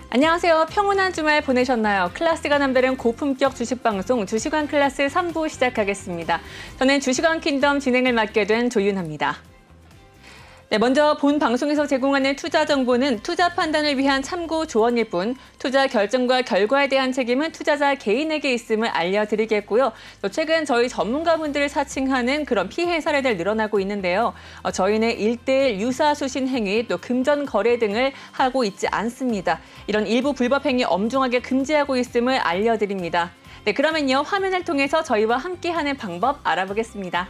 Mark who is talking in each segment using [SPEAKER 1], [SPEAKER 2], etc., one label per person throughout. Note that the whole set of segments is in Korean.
[SPEAKER 1] 안녕하세요. 평온한 주말 보내셨나요? 클래스가 남다른 고품격 주식방송 주식왕 클래스 3부 시작하겠습니다. 저는 주식왕 킹덤 진행을 맡게 된 조윤아입니다. 네, 먼저 본 방송에서 제공하는 투자 정보는 투자 판단을 위한 참고 조언일 뿐 투자 결정과 결과에 대한 책임은 투자자 개인에게 있음을 알려드리겠고요. 또 최근 저희 전문가분들을 사칭하는 그런 피해 사례들 늘어나고 있는데요. 저희는 1:1 유사수신 행위, 또 금전 거래 등을 하고 있지 않습니다. 이런 일부 불법 행위 엄중하게 금지하고 있음을 알려드립니다. 네, 그러면요. 화면을 통해서 저희와 함께하는 방법 알아보겠습니다.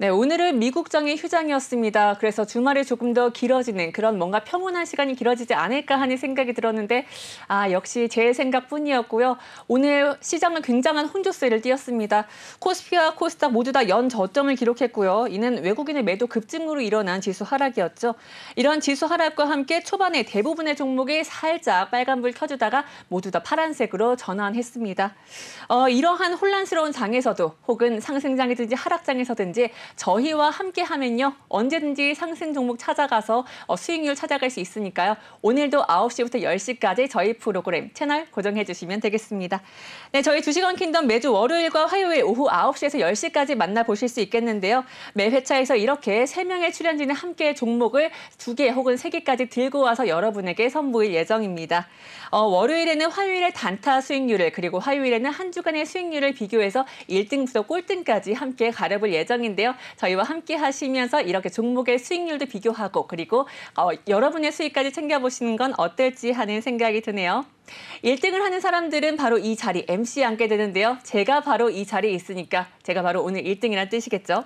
[SPEAKER 1] 네, 오늘은 미국장의 휴장이었습니다. 그래서 주말이 조금 더 길어지는 그런 뭔가 평온한 시간이 길어지지 않을까 하는 생각이 들었는데 역시 제 생각뿐이었고요. 오늘 시장은 굉장한 혼조세를 띄었습니다. 코스피와 코스닥 모두 다 연저점을 기록했고요. 이는 외국인의 매도 급증으로 일어난 지수 하락이었죠. 이런 지수 하락과 함께 초반에 대부분의 종목이 살짝 빨간불 켜주다가 모두 다 파란색으로 전환했습니다. 이러한 혼란스러운 장에서도 혹은 상승장이든지 하락장에서든지 저희와 함께하면요. 언제든지 상승 종목 찾아가서 수익률 찾아갈 수 있으니까요. 오늘도 9시부터 10시까지 저희 프로그램 채널 고정해 주시면 되겠습니다. 네, 저희 주식왕 킹덤 매주 월요일과 화요일 오후 9시에서 10시까지 만나보실 수 있겠는데요. 매 회차에서 이렇게 3명의 출연진이 함께 종목을 2개 혹은 3개까지 들고 와서 여러분에게 선보일 예정입니다. 월요일에는 화요일의 단타 수익률을 그리고 화요일에는 한 주간의 수익률을 비교해서 1등부터 꼴등까지 함께 가려볼 예정인데요. 저희와 함께 하시면서 이렇게 종목의 수익률도 비교하고 그리고 여러분의 수익까지 챙겨보시는 건 어떨지 하는 생각이 드네요. 1등을 하는 사람들은 바로 이 자리 MC에 앉게 되는데요. 제가 바로 이 자리에 있으니까 제가 바로 오늘 1등이란 뜻이겠죠.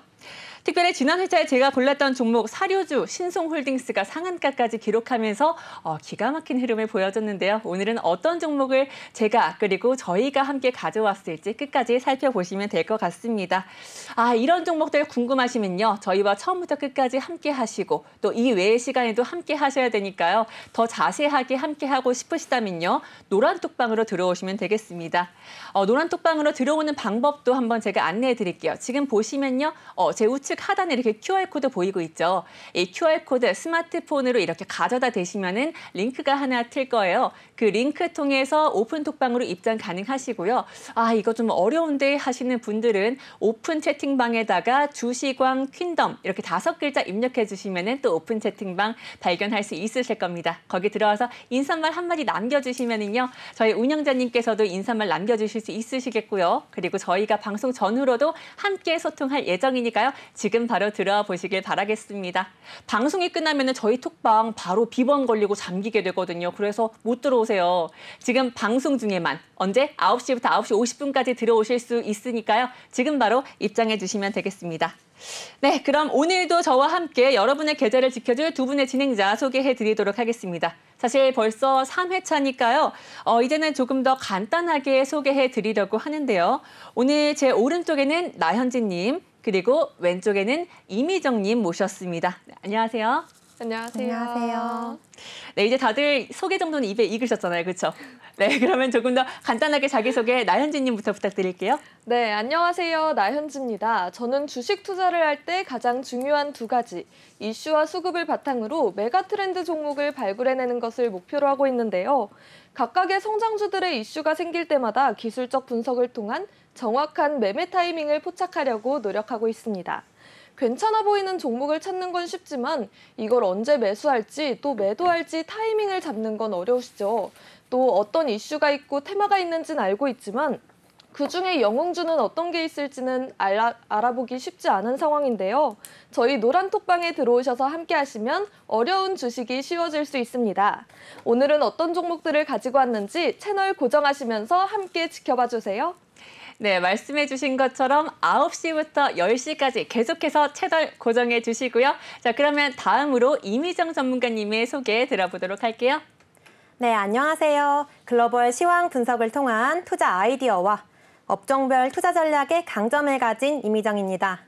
[SPEAKER 1] 특별히 지난 회차에 제가 골랐던 종목 사료주 신송홀딩스가 상한가까지 기록하면서 기가 막힌 흐름을 보여줬는데요. 오늘은 어떤 종목을 제가 그리고 저희가 함께 가져왔을지 끝까지 살펴보시면 될 것 같습니다. 이런 종목들 궁금하시면요. 저희와 처음부터 끝까지 함께 하시고 또 이 외의 시간에도 함께 하셔야 되니까요. 더 자세하게 함께 하고 싶으시다면요. 노란톡방으로 들어오시면 되겠습니다. 노란톡방으로 들어오는 방법도 한번 제가 안내해 드릴게요. 지금 보시면요. 제 우측 하단에 이렇게 QR코드 보이고 있죠. 이 QR코드 스마트폰으로 이렇게 가져다 대시면은 링크가 하나 틀 거예요. 그 링크 통해서 오픈톡방으로 입장 가능하시고요. 이거 좀 어려운데 하시는 분들은 오픈 채팅방에다가 주식왕 퀸덤 이렇게 5글자 입력해 주시면은 또 오픈 채팅방 발견할 수 있으실 겁니다. 거기 들어와서 인사말 한마디 남겨주시면은요. 저희 운영자님께서도 인사말 남겨주실 수 있으시겠고요. 그리고 저희가 방송 전후로도 함께 소통할 예정이니까요. 지금 바로 들어와 보시길 바라겠습니다. 방송이 끝나면 저희 톡방 바로 비번 걸리고 잠기게 되거든요. 그래서 못 들어오세요. 지금 방송 중에만 언제? 9시부터 9시 50분까지 들어오실 수 있으니까요. 지금 바로 입장해 주시면 되겠습니다. 네, 그럼 오늘도 저와 함께 여러분의 계좌를 지켜줄 두 분의 진행자 소개해 드리도록 하겠습니다. 사실 벌써 3회차니까요. 이제는 조금 더 간단하게 소개해 드리려고 하는데요. 오늘 제 오른쪽에는 나현진님, 그리고 왼쪽에는 이미정님 모셨습니다. 네, 안녕하세요.
[SPEAKER 2] 안녕하세요.
[SPEAKER 3] 안녕하세요.
[SPEAKER 1] 네, 이제 다들 소개 정도는 입에 익으셨잖아요. 그렇죠? 네, 그러면 조금 더 간단하게 자기소개 나현진님부터 부탁드릴게요.
[SPEAKER 2] 네, 안녕하세요. 나현지입니다. 저는 주식 투자를 할 때 가장 중요한 2가지, 이슈와 수급을 바탕으로 메가 트렌드 종목을 발굴해내는 것을 목표로 하고 있는데요. 각각의 성장주들의 이슈가 생길 때마다 기술적 분석을 통한 정확한 매매 타이밍을 포착하려고 노력하고 있습니다. 괜찮아 보이는 종목을 찾는 건 쉽지만 이걸 언제 매수할지 또 매도할지 타이밍을 잡는 건 어려우시죠. 또 어떤 이슈가 있고 테마가 있는지는 알고 있지만 그중에 영웅주는 어떤 게 있을지는 알아보기 쉽지 않은 상황인데요. 저희 노란톡방에 들어오셔서 함께 하시면 어려운 주식이 쉬워질 수 있습니다. 오늘은 어떤 종목들을 가지고 왔는지 채널 고정하시면서 함께 지켜봐 주세요.
[SPEAKER 1] 네, 말씀해 주신 것처럼 9시부터 10시까지 계속해서 채널 고정해 주시고요. 자, 그러면 다음으로 이미정 전문가님의 소개 들어보도록 할게요.
[SPEAKER 3] 네, 안녕하세요. 글로벌 시황 분석을 통한 투자 아이디어와 업종별 투자 전략의 강점을 가진 이미정입니다.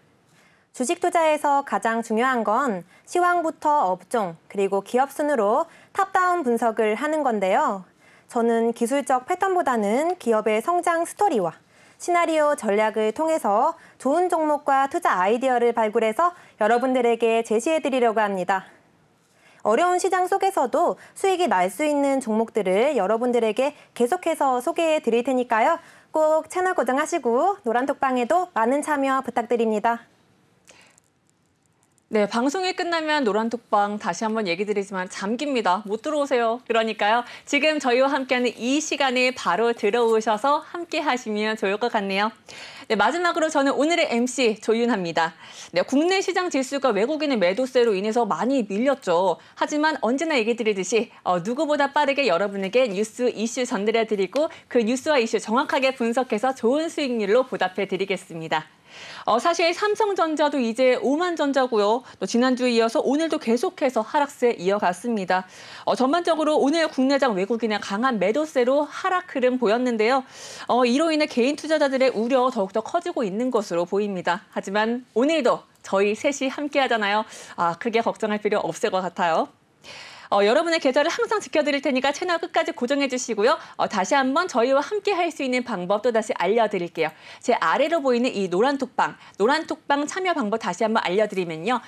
[SPEAKER 3] 주식 투자에서 가장 중요한 건 시황부터 업종 그리고 기업 순으로 탑다운 분석을 하는 건데요. 저는 기술적 패턴보다는 기업의 성장 스토리와 시나리오 전략을 통해서 좋은 종목과 투자 아이디어를 발굴해서 여러분들에게 제시해드리려고 합니다. 어려운 시장 속에서도 수익이 날 수 있는 종목들을 여러분들에게 계속해서 소개해 드릴 테니까요. 꼭 채널 고정하시고 노란톡방에도 많은 참여 부탁드립니다.
[SPEAKER 1] 네, 방송이 끝나면 노란톡방 다시 한번 얘기 드리지만 잠깁니다. 못 들어오세요. 그러니까요. 지금 저희와 함께하는 이 시간에 바로 들어오셔서 함께 하시면 좋을 것 같네요. 네, 마지막으로 저는 오늘의 MC 조윤아입니다. 네, 국내 시장 지수가 외국인의 매도세로 인해서 많이 밀렸죠. 하지만 언제나 얘기 드리듯이 누구보다 빠르게 여러분에게 뉴스, 이슈 전달해드리고 그 뉴스와 이슈 정확하게 분석해서 좋은 수익률로 보답해 드리겠습니다. 사실 삼성전자도 이제 오만전자고요. 또 지난주에 이어서 오늘도 계속해서 하락세 이어갔습니다. 전반적으로 오늘 국내장 외국인의 강한 매도세로 하락 흐름 보였는데요. 이로 인해 개인 투자자들의 우려 더욱더 커지고 있는 것으로 보입니다. 하지만 오늘도 저희 셋이 함께 하잖아요. 크게 걱정할 필요 없을 것 같아요. 여러분의 계좌를 항상 지켜드릴 테니까 채널 끝까지 고정해 주시고요. 다시 한번 저희와 함께 할 수 있는 방법 또다시 알려드릴게요. 제 아래로 보이는 이 노란톡방 참여 방법 다시 한번 알려드리면요.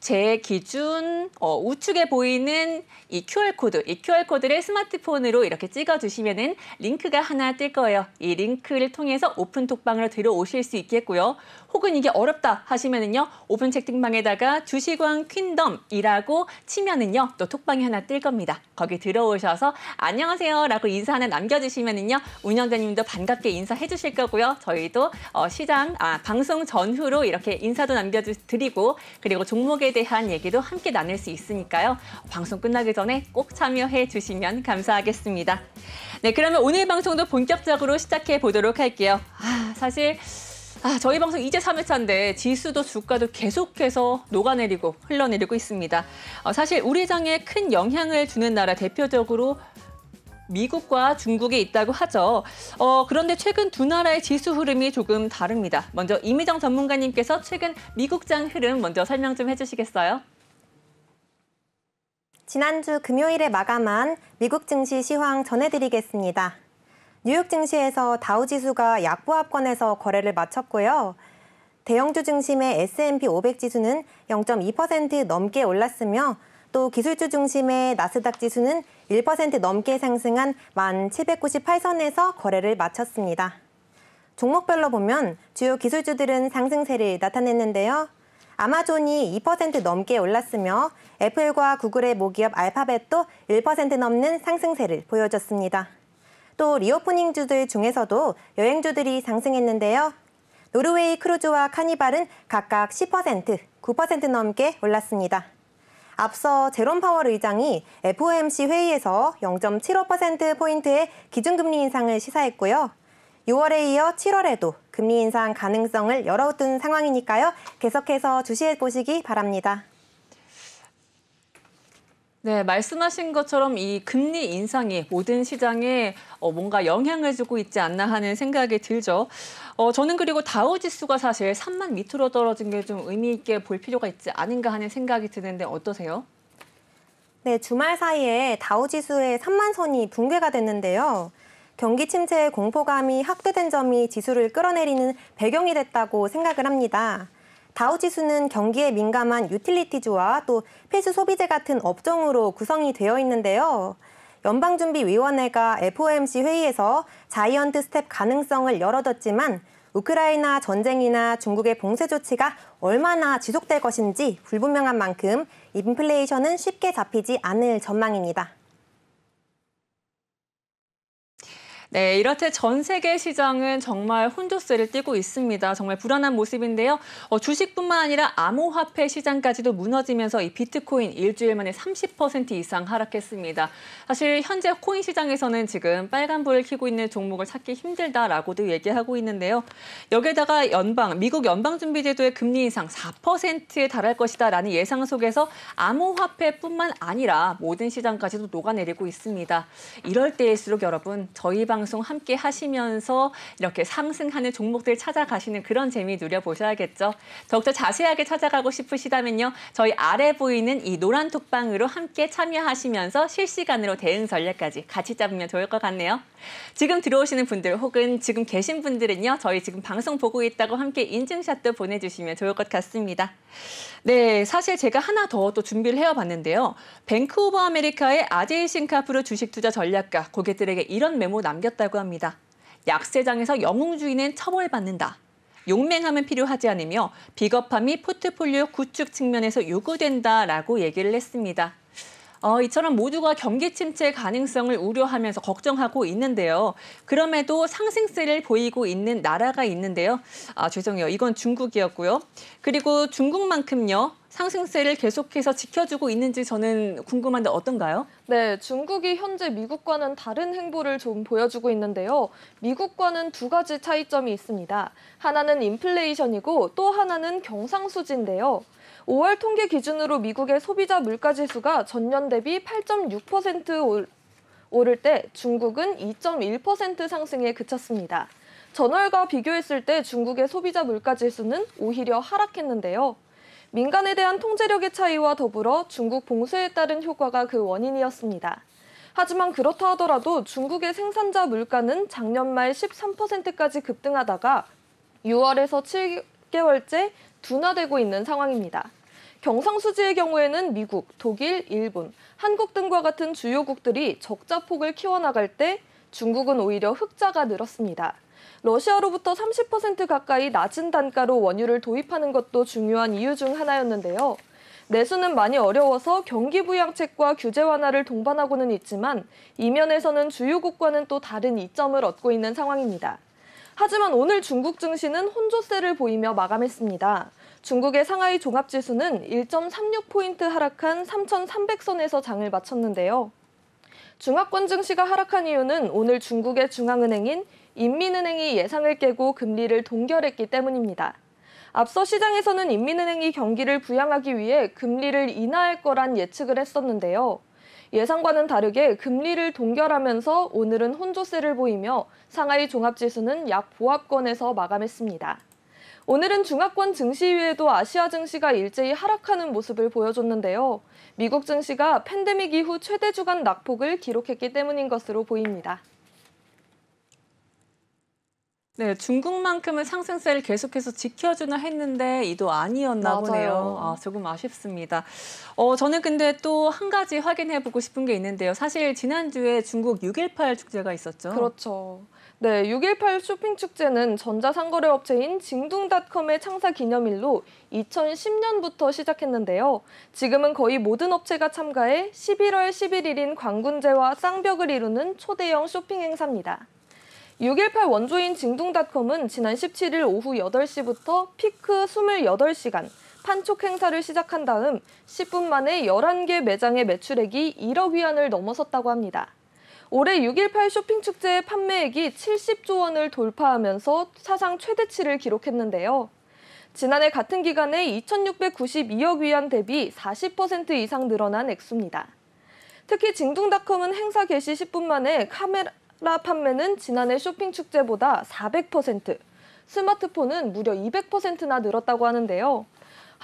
[SPEAKER 1] 제 기준 우측에 보이는 이 QR코드를 스마트폰으로 이렇게 찍어주시면은 링크가 하나 뜰 거예요. 이 링크를 통해서 오픈톡방으로 들어오실 수 있겠고요. 혹은 이게 어렵다 하시면은요. 오픈 채팅방에다가 주식왕 퀸덤이라고 치면은요. 또 톡방이 하나 뜰 겁니다. 거기 들어오셔서 안녕하세요 라고 인사 하나 남겨주시면은요. 운영자님도 반갑게 인사해 주실 거고요. 저희도 방송 전후로 이렇게 인사도 남겨드리고 그리고 종목에 대한 얘기도 함께 나눌 수 있으니까요. 방송 끝나기 전에 꼭 참여해 주시면 감사하겠습니다. 네, 그러면 오늘 방송도 본격적으로 시작해 보도록 할게요. 사실 저희 방송 이제 3회차인데 지수도 주가도 계속해서 녹아내리고 흘러내리고 있습니다. 사실 우리 장에 큰 영향을 주는 나라 대표적으로 미국과 중국에 있다고 하죠. 그런데 최근 두 나라의 지수 흐름이 조금 다릅니다. 먼저 이미정 전문가님께서 최근 미국장 흐름 먼저 설명 좀 해주시겠어요?
[SPEAKER 3] 지난주 금요일에 마감한 미국 증시 시황 전해드리겠습니다. 뉴욕 증시에서 다우지수가 약보합권에서 거래를 마쳤고요. 대형주 중심의 S&P 500 지수는 0.2% 넘게 올랐으며 또 기술주 중심의 나스닥 지수는 1% 넘게 상승한 1798선에서 거래를 마쳤습니다. 종목별로 보면 주요 기술주들은 상승세를 나타냈는데요. 아마존이 2% 넘게 올랐으며 애플과 구글의 모기업 알파벳도 1% 넘는 상승세를 보여줬습니다. 또 리오프닝주들 중에서도 여행주들이 상승했는데요. 노르웨이 크루즈와 카니발은 각각 10%, 9% 넘게 올랐습니다. 앞서 제롬 파월 의장이 FOMC 회의에서 0.75%포인트의 기준금리 인상을 시사했고요. 6월에 이어 7월에도 금리 인상 가능성을 열어둔 상황이니까요. 계속해서 주시해 보시기 바랍니다.
[SPEAKER 1] 네, 말씀하신 것처럼 이 금리 인상이 모든 시장에 뭔가 영향을 주고 있지 않나 하는 생각이 들죠. 저는 그리고 다우지수가 사실 3만 밑으로 떨어진 게 좀 의미 있게 볼 필요가 있지 않은가 하는 생각이 드는데 어떠세요?
[SPEAKER 3] 네, 주말 사이에 다우지수의 3만 선이 붕괴가 됐는데요. 경기 침체의 공포감이 확대된 점이 지수를 끌어내리는 배경이 됐다고 생각을 합니다. 다우지수는 경기에 민감한 유틸리티주와 또 필수 소비재 같은 업종으로 구성이 되어 있는데요. 연방준비위원회가 FOMC 회의에서 자이언트 스텝 가능성을 열어뒀지만 우크라이나 전쟁이나 중국의 봉쇄 조치가 얼마나 지속될 것인지 불분명한 만큼 인플레이션은 쉽게 잡히지 않을 전망입니다.
[SPEAKER 1] 네, 이렇듯 전 세계 시장은 정말 혼조세를 띠고 있습니다. 정말 불안한 모습인데요. 주식뿐만 아니라 암호화폐 시장까지도 무너지면서 이 비트코인 일주일 만에 30% 이상 하락했습니다. 사실 현재 코인 시장에서는 지금 빨간불을 켜고 있는 종목을 찾기 힘들다라고도 얘기하고 있는데요. 여기에다가 미국 연방준비제도의 금리 인상 4%에 달할 것이다라는 예상 속에서 암호화폐뿐만 아니라 모든 시장까지도 녹아내리고 있습니다. 이럴 때일수록 여러분, 저희 방송 함께 하시면서 이렇게 상승하는 종목들 찾아가시는 그런 재미 누려보셔야겠죠. 더욱더 자세하게 찾아가고 싶으시다면요. 저희 아래 보이는 이 노란 톡방으로 함께 참여하시면서 실시간으로 대응 전략까지 같이 잡으면 좋을 것 같네요. 지금 들어오시는 분들 혹은 지금 계신 분들은요. 저희 지금 방송 보고 있다고 함께 인증샷도 보내주시면 좋을 것 같습니다. 네, 사실 제가 하나 더 또 준비를 해와봤는데요. 뱅크 오브 아메리카의 아제이 싱카프르 주식 투자 전략가 고객들에게 이런 메모 남겼다고 합니다. 약세장에서 영웅주의는 처벌받는다. 용맹함은 필요하지 않으며 비겁함이 포트폴리오 구축 측면에서 요구된다라고 얘기를 했습니다. 이처럼 모두가 경기 침체 가능성을 우려하면서 걱정하고 있는데요. 그럼에도 상승세를 보이고 있는 나라가 있는데요. 죄송해요. 이건 중국이었고요. 그리고 중국만큼요. 상승세를 계속해서 지켜주고 있는지 저는 궁금한데 어떤가요?
[SPEAKER 2] 네, 중국이 현재 미국과는 다른 행보를 좀 보여주고 있는데요. 미국과는 두 가지 차이점이 있습니다. 하나는 인플레이션이고 또 하나는 경상수지인데요. 5월 통계 기준으로 미국의 소비자 물가지수가 전년 대비 8.6% 오를 때 중국은 2.1% 상승에 그쳤습니다. 전월과 비교했을 때 중국의 소비자 물가지수는 오히려 하락했는데요. 민간에 대한 통제력의 차이와 더불어 중국 봉쇄에 따른 효과가 그 원인이었습니다. 하지만 그렇다 하더라도 중국의 생산자 물가는 작년 말 13%까지 급등하다가 6월에서 7개월째 둔화되고 있는 상황입니다. 경상수지의 경우에는 미국, 독일, 일본, 한국 등과 같은 주요국들이 적자폭을 키워나갈 때 중국은 오히려 흑자가 늘었습니다. 러시아로부터 30% 가까이 낮은 단가로 원유를 도입하는 것도 중요한 이유 중 하나였는데요. 내수는 많이 어려워서 경기 부양책과 규제 완화를 동반하고는 있지만 이면에서는 주요국과는 또 다른 이점을 얻고 있는 상황입니다. 하지만 오늘 중국 증시는 혼조세를 보이며 마감했습니다. 중국의 상하이 종합지수는 1.36포인트 하락한 3,300선에서 장을 마쳤는데요. 중화권 증시가 하락한 이유는 오늘 중국의 중앙은행인 인민은행이 예상을 깨고 금리를 동결했기 때문입니다. 앞서 시장에서는 인민은행이 경기를 부양하기 위해 금리를 인하할 거란 예측을 했었는데요. 예상과는 다르게 금리를 동결하면서 오늘은 혼조세를 보이며 상하이 종합지수는 약 보합권에서 마감했습니다. 오늘은 중화권 증시 외에도 아시아 증시가 일제히 하락하는 모습을 보여줬는데요. 미국 증시가 팬데믹 이후 최대 주간 낙폭을 기록했기 때문인 것으로 보입니다.
[SPEAKER 1] 네, 중국만큼은 상승세를 계속해서 지켜주나 했는데 이도 아니었나 보네요. 조금 아쉽습니다. 저는 근데 또 한 가지 확인해보고 싶은 게 있는데요. 사실 지난주에 중국 6.18 축제가 있었죠.
[SPEAKER 2] 그렇죠. 네, 6.18 쇼핑 축제는 전자상거래 업체인 징둥닷컴의 창사 기념일로 2010년부터 시작했는데요. 지금은 거의 모든 업체가 참가해 11월 11일인 광군제와 쌍벽을 이루는 초대형 쇼핑 행사입니다. 6.18 원조인 징둥닷컴은 지난 17일 오후 8시부터 피크 28시간 판촉 행사를 시작한 다음 10분 만에 11개 매장의 매출액이 1억 위안을 넘어섰다고 합니다. 올해 6.18 쇼핑 축제의 판매액이 70조 원을 돌파하면서 사상 최대치를 기록했는데요. 지난해 같은 기간에 2,692억 위안 대비 40% 이상 늘어난 액수입니다. 특히 징둥닷컴은 행사 개시 10분 만에 카메라 판매는 지난해 쇼핑 축제보다 400%, 스마트폰은 무려 200%나 늘었다고 하는데요.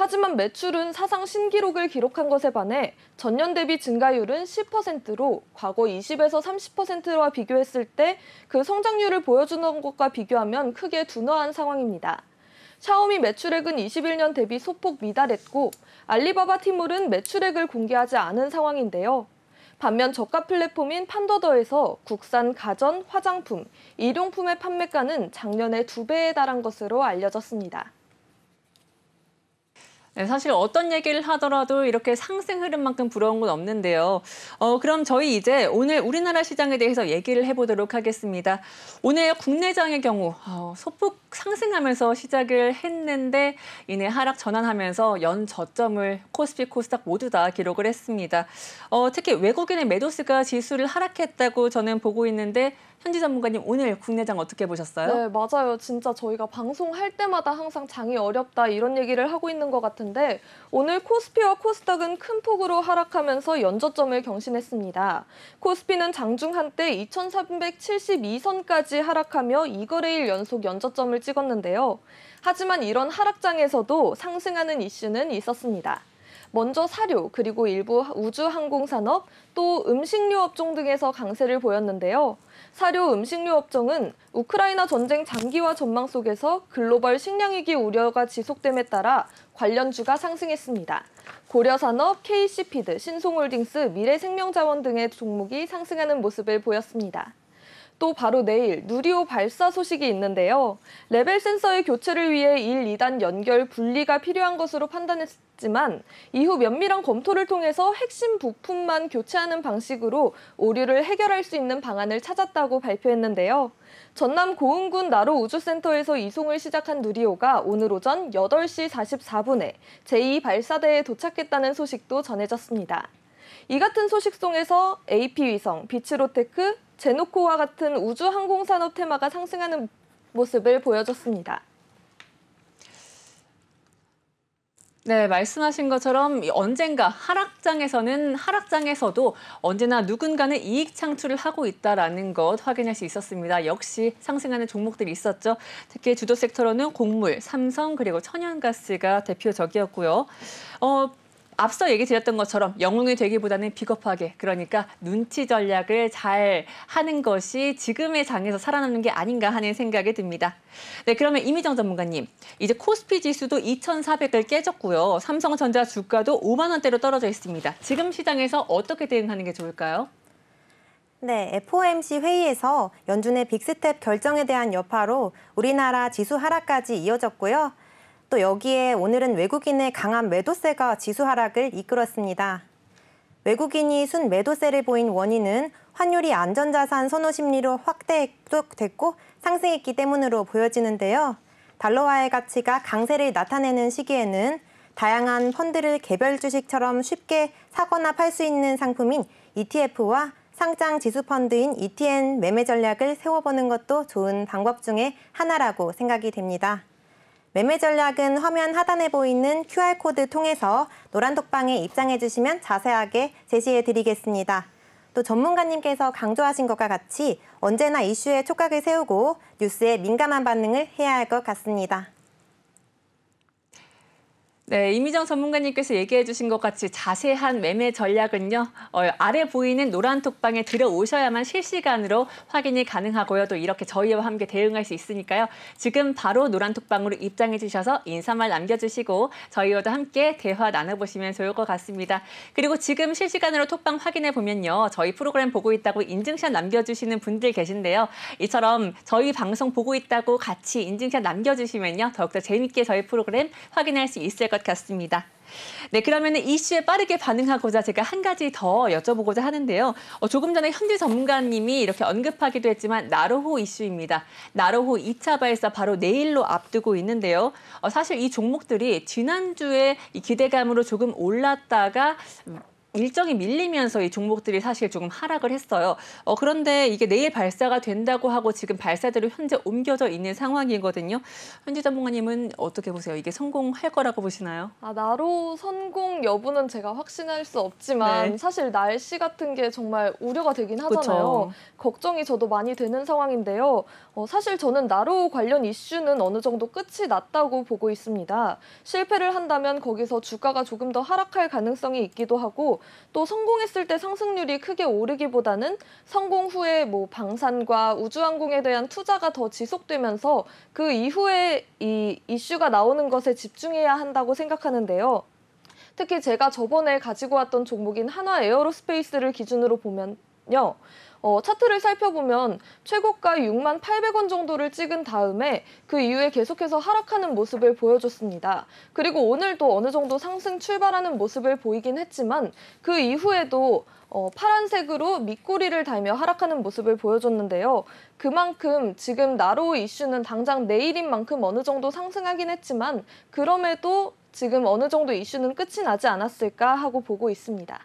[SPEAKER 2] 하지만 매출은 사상 신기록을 기록한 것에 반해 전년 대비 증가율은 10%로 과거 20에서 30%와 비교했을 때 그 성장률을 보여주는 것과 비교하면 크게 둔화한 상황입니다. 샤오미 매출액은 21년 대비 소폭 미달했고 알리바바 티몰은 매출액을 공개하지 않은 상황인데요. 반면 저가 플랫폼인 판더더에서 국산 가전, 화장품, 일용품의 판매가는 작년에 2배에 달한 것으로 알려졌습니다.
[SPEAKER 1] 네, 사실 어떤 얘기를 하더라도 이렇게 상승 흐름만큼 부러운 건 없는데요. 그럼 저희 이제 오늘 우리나라 시장에 대해서 얘기를 해보도록 하겠습니다. 오늘 국내장의 경우 소폭 상승하면서 시작을 했는데 이내 하락 전환하면서 연 저점을 코스피, 코스닥 모두 다 기록을 했습니다. 특히 외국인의 매도세가 지수를 하락했다고 저는 보고 있는데 현지 전문가님 오늘 국내장 어떻게 보셨어요?
[SPEAKER 2] 네, 맞아요. 진짜 저희가 방송할 때마다 항상 장이 어렵다 이런 얘기를 하고 있는 것 같은데 오늘 코스피와 코스닥은 큰 폭으로 하락하면서 연저점을 경신했습니다. 코스피는 장중 한때 2,372선까지 하락하며 2거래일 연속 연저점을 찍었는데요. 하지만 이런 하락장에서도 상승하는 이슈는 있었습니다. 먼저 사료, 그리고 일부 우주항공산업, 또 음식료 업종 등에서 강세를 보였는데요. 사료, 음식료 업종은 우크라이나 전쟁 장기화 전망 속에서 글로벌 식량위기 우려가 지속됨에 따라 관련주가 상승했습니다. 고려산업, KC피드, 신송홀딩스, 미래생명자원 등의 종목이 상승하는 모습을 보였습니다. 또 바로 내일 누리호 발사 소식이 있는데요. 레벨 센서의 교체를 위해 1, 2단 연결 분리가 필요한 것으로 판단했지만 이후 면밀한 검토를 통해서 핵심 부품만 교체하는 방식으로 오류를 해결할 수 있는 방안을 찾았다고 발표했는데요. 전남 고흥군 나로 우주센터에서 이송을 시작한 누리호가 오늘 오전 8시 44분에 제2발사대에 도착했다는 소식도 전해졌습니다. 이 같은 소식 속에서 AP위성, 비츠로테크, 제노코와 같은 우주항공산업 테마가 상승하는 모습을 보여줬습니다.
[SPEAKER 1] 네, 말씀하신 것처럼 언젠가 하락장에서도 언제나 누군가는 이익 창출을 하고 있다라는 것 확인할 수 있었습니다. 역시 상승하는 종목들이 있었죠. 특히 주도 섹터로는 곡물, 삼성 그리고 천연가스가 대표적이었고요. 앞서 얘기 드렸던 것처럼 영웅이 되기보다는 비겁하게, 그러니까 눈치 전략을 잘 하는 것이 지금의 장에서 살아남는 게 아닌가 하는 생각이 듭니다. 네, 그러면 이미정 전문가님, 이제 코스피 지수도 2,400을 깨졌고요. 삼성전자 주가도 5만 원대로 떨어져 있습니다. 지금 시장에서 어떻게 대응하는 게 좋을까요?
[SPEAKER 3] 네, FOMC 회의에서 연준의 빅스텝 결정에 대한 여파로 우리나라 지수 하락까지 이어졌고요. 또 여기에 오늘은 외국인의 강한 매도세가 지수 하락을 이끌었습니다. 외국인이 순 매도세를 보인 원인은 환율이 안전자산 선호 심리로 확대 해석됐고 상승했기 때문으로 보여지는데요. 달러화의 가치가 강세를 나타내는 시기에는 다양한 펀드를 개별 주식처럼 쉽게 사거나 팔 수 있는 상품인 ETF와 상장 지수 펀드인 ETN 매매 전략을 세워보는 것도 좋은 방법 중에 하나라고 생각이 됩니다. 매매 전략은 화면 하단에 보이는 QR코드 통해서 노란톡방에 입장해 주시면 자세하게 제시해 드리겠습니다. 또 전문가님께서 강조하신 것과 같이 언제나 이슈에 촉각을 세우고 뉴스에 민감한 반응을 해야 할 것 같습니다.
[SPEAKER 1] 네, 이미정 전문가님께서 얘기해 주신 것 같이 자세한 매매 전략은요. 아래 보이는 노란 톡방에 들어오셔야만 실시간으로 확인이 가능하고요. 또 이렇게 저희와 함께 대응할 수 있으니까요. 지금 바로 노란 톡방으로 입장해 주셔서 인사말 남겨주시고 저희와도 함께 대화 나눠보시면 좋을 것 같습니다. 그리고 지금 실시간으로 톡방 확인해 보면요. 저희 프로그램 보고 있다고 인증샷 남겨주시는 분들 계신데요. 이처럼 저희 방송 보고 있다고 같이 인증샷 남겨주시면요. 더욱더 재밌게 저희 프로그램 확인할 수 있을 것 같습니다. 네, 그러면 이슈에 빠르게 반응하고자 제가 한 가지 더 여쭤보고자 하는데요. 조금 전에 현지 전문가님이 이렇게 언급하기도 했지만 나로호 이슈입니다. 나로호 2차 발사 바로 내일로 앞두고 있는데요. 사실 이 종목들이 지난주에 이 기대감으로 조금 올랐다가 일정이 밀리면서 이 종목들이 사실 조금 하락을 했어요. 그런데 이게 내일 발사가 된다고 하고 지금 발사대로 현재 옮겨져 있는 상황이거든요. 현지 전문가님은 어떻게 보세요? 이게 성공할 거라고 보시나요?
[SPEAKER 2] 나로 성공 여부는 제가 확신할 수 없지만
[SPEAKER 1] 네.
[SPEAKER 2] 사실 날씨 같은 게 정말 우려가 되긴 하잖아요.
[SPEAKER 1] 그쵸.
[SPEAKER 2] 걱정이 저도 많이 되는 상황인데요. 사실 저는 나로 관련 이슈는 어느 정도 끝이 났다고 보고 있습니다. 실패를 한다면 거기서 주가가 조금 더 하락할 가능성이 있기도 하고 또 성공했을 때 상승률이 크게 오르기보다는 성공 후에 방산과 우주항공에 대한 투자가 더 지속되면서 그 이후에 이 이슈가 나오는 것에 집중해야 한다고 생각하는데요. 특히 제가 저번에 가지고 왔던 종목인 한화 에어로스페이스를 기준으로 보면요. 차트를 살펴보면 최고가 6만 800원 정도를 찍은 다음에 그 이후에 계속해서 하락하는 모습을 보여줬습니다. 그리고 오늘도 어느 정도 상승 출발하는 모습을 보이긴 했지만 그 이후에도 파란색으로 밑꼬리를 달며 하락하는 모습을 보여줬는데요. 그만큼 지금 나로우 이슈는 당장 내일인 만큼 어느 정도 상승하긴 했지만 그럼에도 지금 어느 정도 이슈는 끝이 나지 않았을까 하고 보고 있습니다.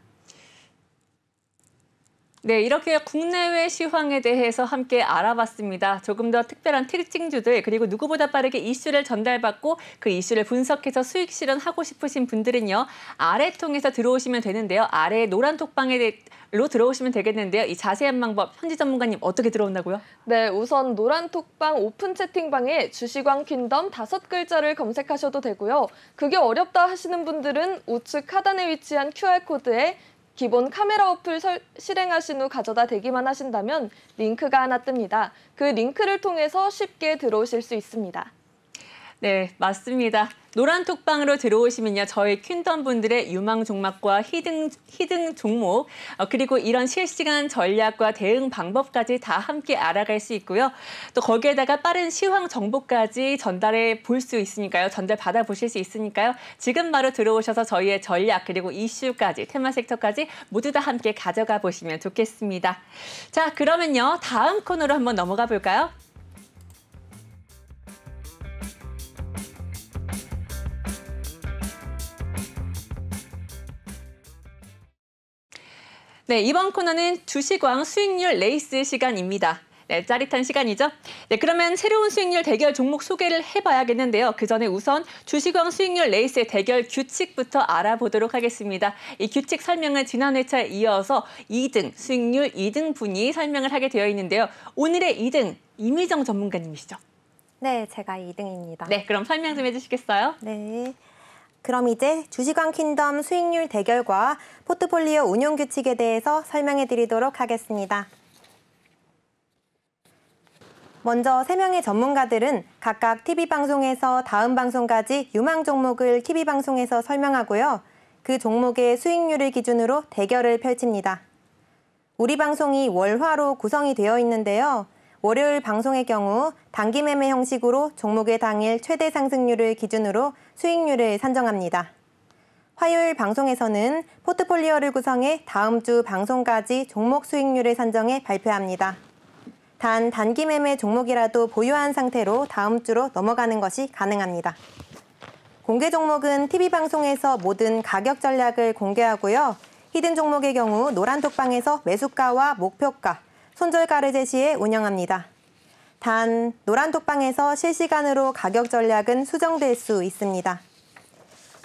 [SPEAKER 1] 네, 이렇게 국내외 시황에 대해서 함께 알아봤습니다. 조금 더 특별한 특징주들 그리고 누구보다 빠르게 이슈를 전달받고 그 이슈를 분석해서 수익 실현하고 싶으신 분들은요. 아래 통해서 들어오시면 되는데요. 아래 노란 톡방으로 들어오시면 되겠는데요. 이 자세한 방법 현지 전문가님 어떻게 들어온다고요?
[SPEAKER 2] 네, 우선 노란 톡방 오픈 채팅방에 주식왕 퀸덤 5글자를 검색하셔도 되고요. 그게 어렵다 하시는 분들은 우측 하단에 위치한 QR코드에 기본 카메라 어플 실행하신 후 가져다 대기만 하신다면 링크가 하나 뜹니다. 그 링크를 통해서 쉽게 들어오실 수 있습니다.
[SPEAKER 1] 네, 맞습니다. 노란 톡방으로 들어오시면요. 저희 퀸덤 분들의 유망 종목과 히든 종목 그리고 이런 실시간 전략과 대응 방법까지 다 함께 알아갈 수 있고요. 또 거기에다가 빠른 시황 정보까지 전달해 볼 수 있으니까요. 전달 받아보실 수 있으니까요. 지금 바로 들어오셔서 저희의 전략 그리고 이슈까지 테마 섹터까지 모두 다 함께 가져가 보시면 좋겠습니다. 자, 그러면요. 다음 코너로 한번 넘어가 볼까요? 네, 이번 코너는 주식왕 수익률 레이스 시간입니다. 네, 짜릿한 시간이죠? 네, 그러면 새로운 수익률 대결 종목 소개를 해봐야겠는데요. 그 전에 우선 주식왕 수익률 레이스의 대결 규칙부터 알아보도록 하겠습니다. 이 규칙 설명은 지난 회차에 이어서 2등, 수익률 2등 분이 설명을 하게 되어 있는데요. 오늘의 2등, 이미정 전문가님이시죠?
[SPEAKER 3] 네, 제가 2등입니다.
[SPEAKER 1] 네, 그럼 설명 좀 해주시겠어요?
[SPEAKER 3] 네. 그럼 이제 주식왕 퀸덤 수익률 대결과 포트폴리오 운용 규칙에 대해서 설명해 드리도록 하겠습니다. 먼저 3명의 전문가들은 각각 TV방송에서 다음 방송까지 유망 종목을 TV방송에서 설명하고요. 그 종목의 수익률을 기준으로 대결을 펼칩니다. 우리 방송이 월화로 구성이 되어 있는데요. 월요일 방송의 경우 단기 매매 형식으로 종목의 당일 최대 상승률을 기준으로 수익률을 산정합니다. 화요일 방송에서는 포트폴리오를 구성해 다음 주 방송까지 종목 수익률을 산정해 발표합니다. 단 단기 매매 종목이라도 보유한 상태로 다음 주로 넘어가는 것이 가능합니다. 공개 종목은 TV방송에서 모든 가격 전략을 공개하고요. 히든 종목의 경우 노란 톡방에서 매수가와 목표가, 손절가를 제시해 운영합니다. 단 노란 톡방에서 실시간으로 가격 전략은 수정될 수 있습니다.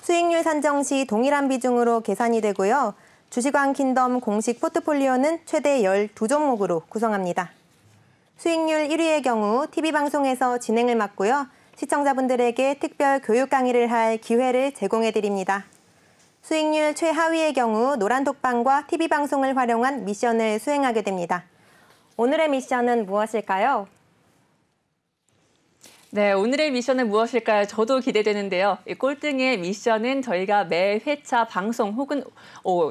[SPEAKER 3] 수익률 산정 시 동일한 비중으로 계산이 되고요. 주식왕 퀸덤 공식 포트폴리오는 최대 12종목으로 구성합니다. 수익률 1위의 경우 TV방송에서 진행을 맡고요. 시청자분들에게 특별 교육 강의를 할 기회를 제공해 드립니다. 수익률 최하위의 경우 노란 톡방과 TV방송을 활용한 미션을 수행하게 됩니다. 오늘의 미션은 무엇일까요?
[SPEAKER 1] 네, 오늘의 미션은 무엇일까요? 저도 기대되는데요. 이 꼴등의 미션은 저희가 매 회차 방송 혹은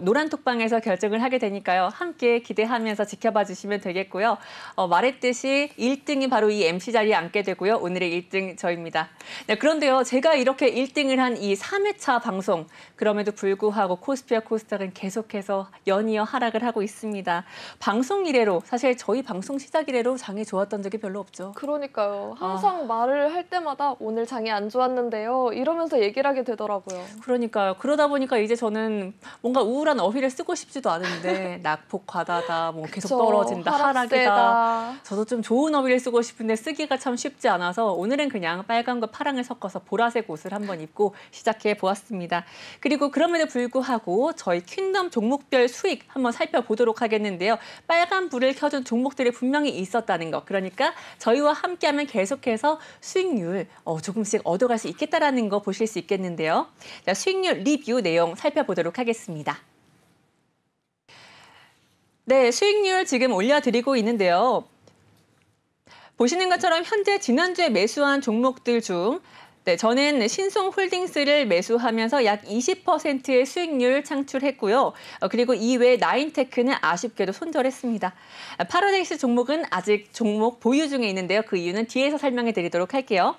[SPEAKER 1] 노란 톡방에서 결정을 하게 되니까요. 함께 기대하면서 지켜봐 주시면 되겠고요. 말했듯이 1등이 바로 이 MC 자리에 앉게 되고요. 오늘의 1등 저입니다. 네, 그런데요. 제가 이렇게 1등을 한 이 3회차 방송 그럼에도 불구하고 코스피와 코스닥은 계속해서 연이어 하락을 하고 있습니다. 방송 이래로 사실 저희 방송 시작 이래로 장이 좋았던 적이 별로 없죠.
[SPEAKER 2] 그러니까요. 항상 말을 할 때마다 오늘 장이 안 좋았는데요. 이러면서 얘기를 하게 되더라고요.
[SPEAKER 1] 그러니까요. 그러다 보니까 이제 저는 뭔가 우울한 어휘를 쓰고 싶지도 않은데 낙폭 과다다, 뭐 계속
[SPEAKER 2] 그쵸,
[SPEAKER 1] 떨어진다, 하락이다.
[SPEAKER 2] 하락세다.
[SPEAKER 1] 저도 좀 좋은 어휘를 쓰고 싶은데 쓰기가 참 쉽지 않아서 오늘은 그냥 빨강과 파랑을 섞어서 보라색 옷을 한번 입고 시작해 보았습니다. 그리고 그럼에도 불구하고 저희 퀸덤 종목별 수익 한번 살펴보도록 하겠는데요. 빨간 불을 켜준 종목들이 분명히 있었다는 것. 그러니까 저희와 함께하면 계속해서 수익률 조금씩 얻어갈 수 있겠다라는 거 보실 수 있겠는데요. 자, 수익률 리뷰 내용 살펴보도록 하겠습니다. 네, 수익률 지금 올려드리고 있는데요. 보시는 것처럼 현재 지난주에 매수한 종목들 중 네, 저는 신송홀딩스를 매수하면서 약 20%의 수익률 창출했고요. 그리고 이외에 나인테크는 아쉽게도 손절했습니다. 파라다이스 종목은 아직 종목 보유 중에 있는데요. 그 이유는 뒤에서 설명해 드리도록 할게요.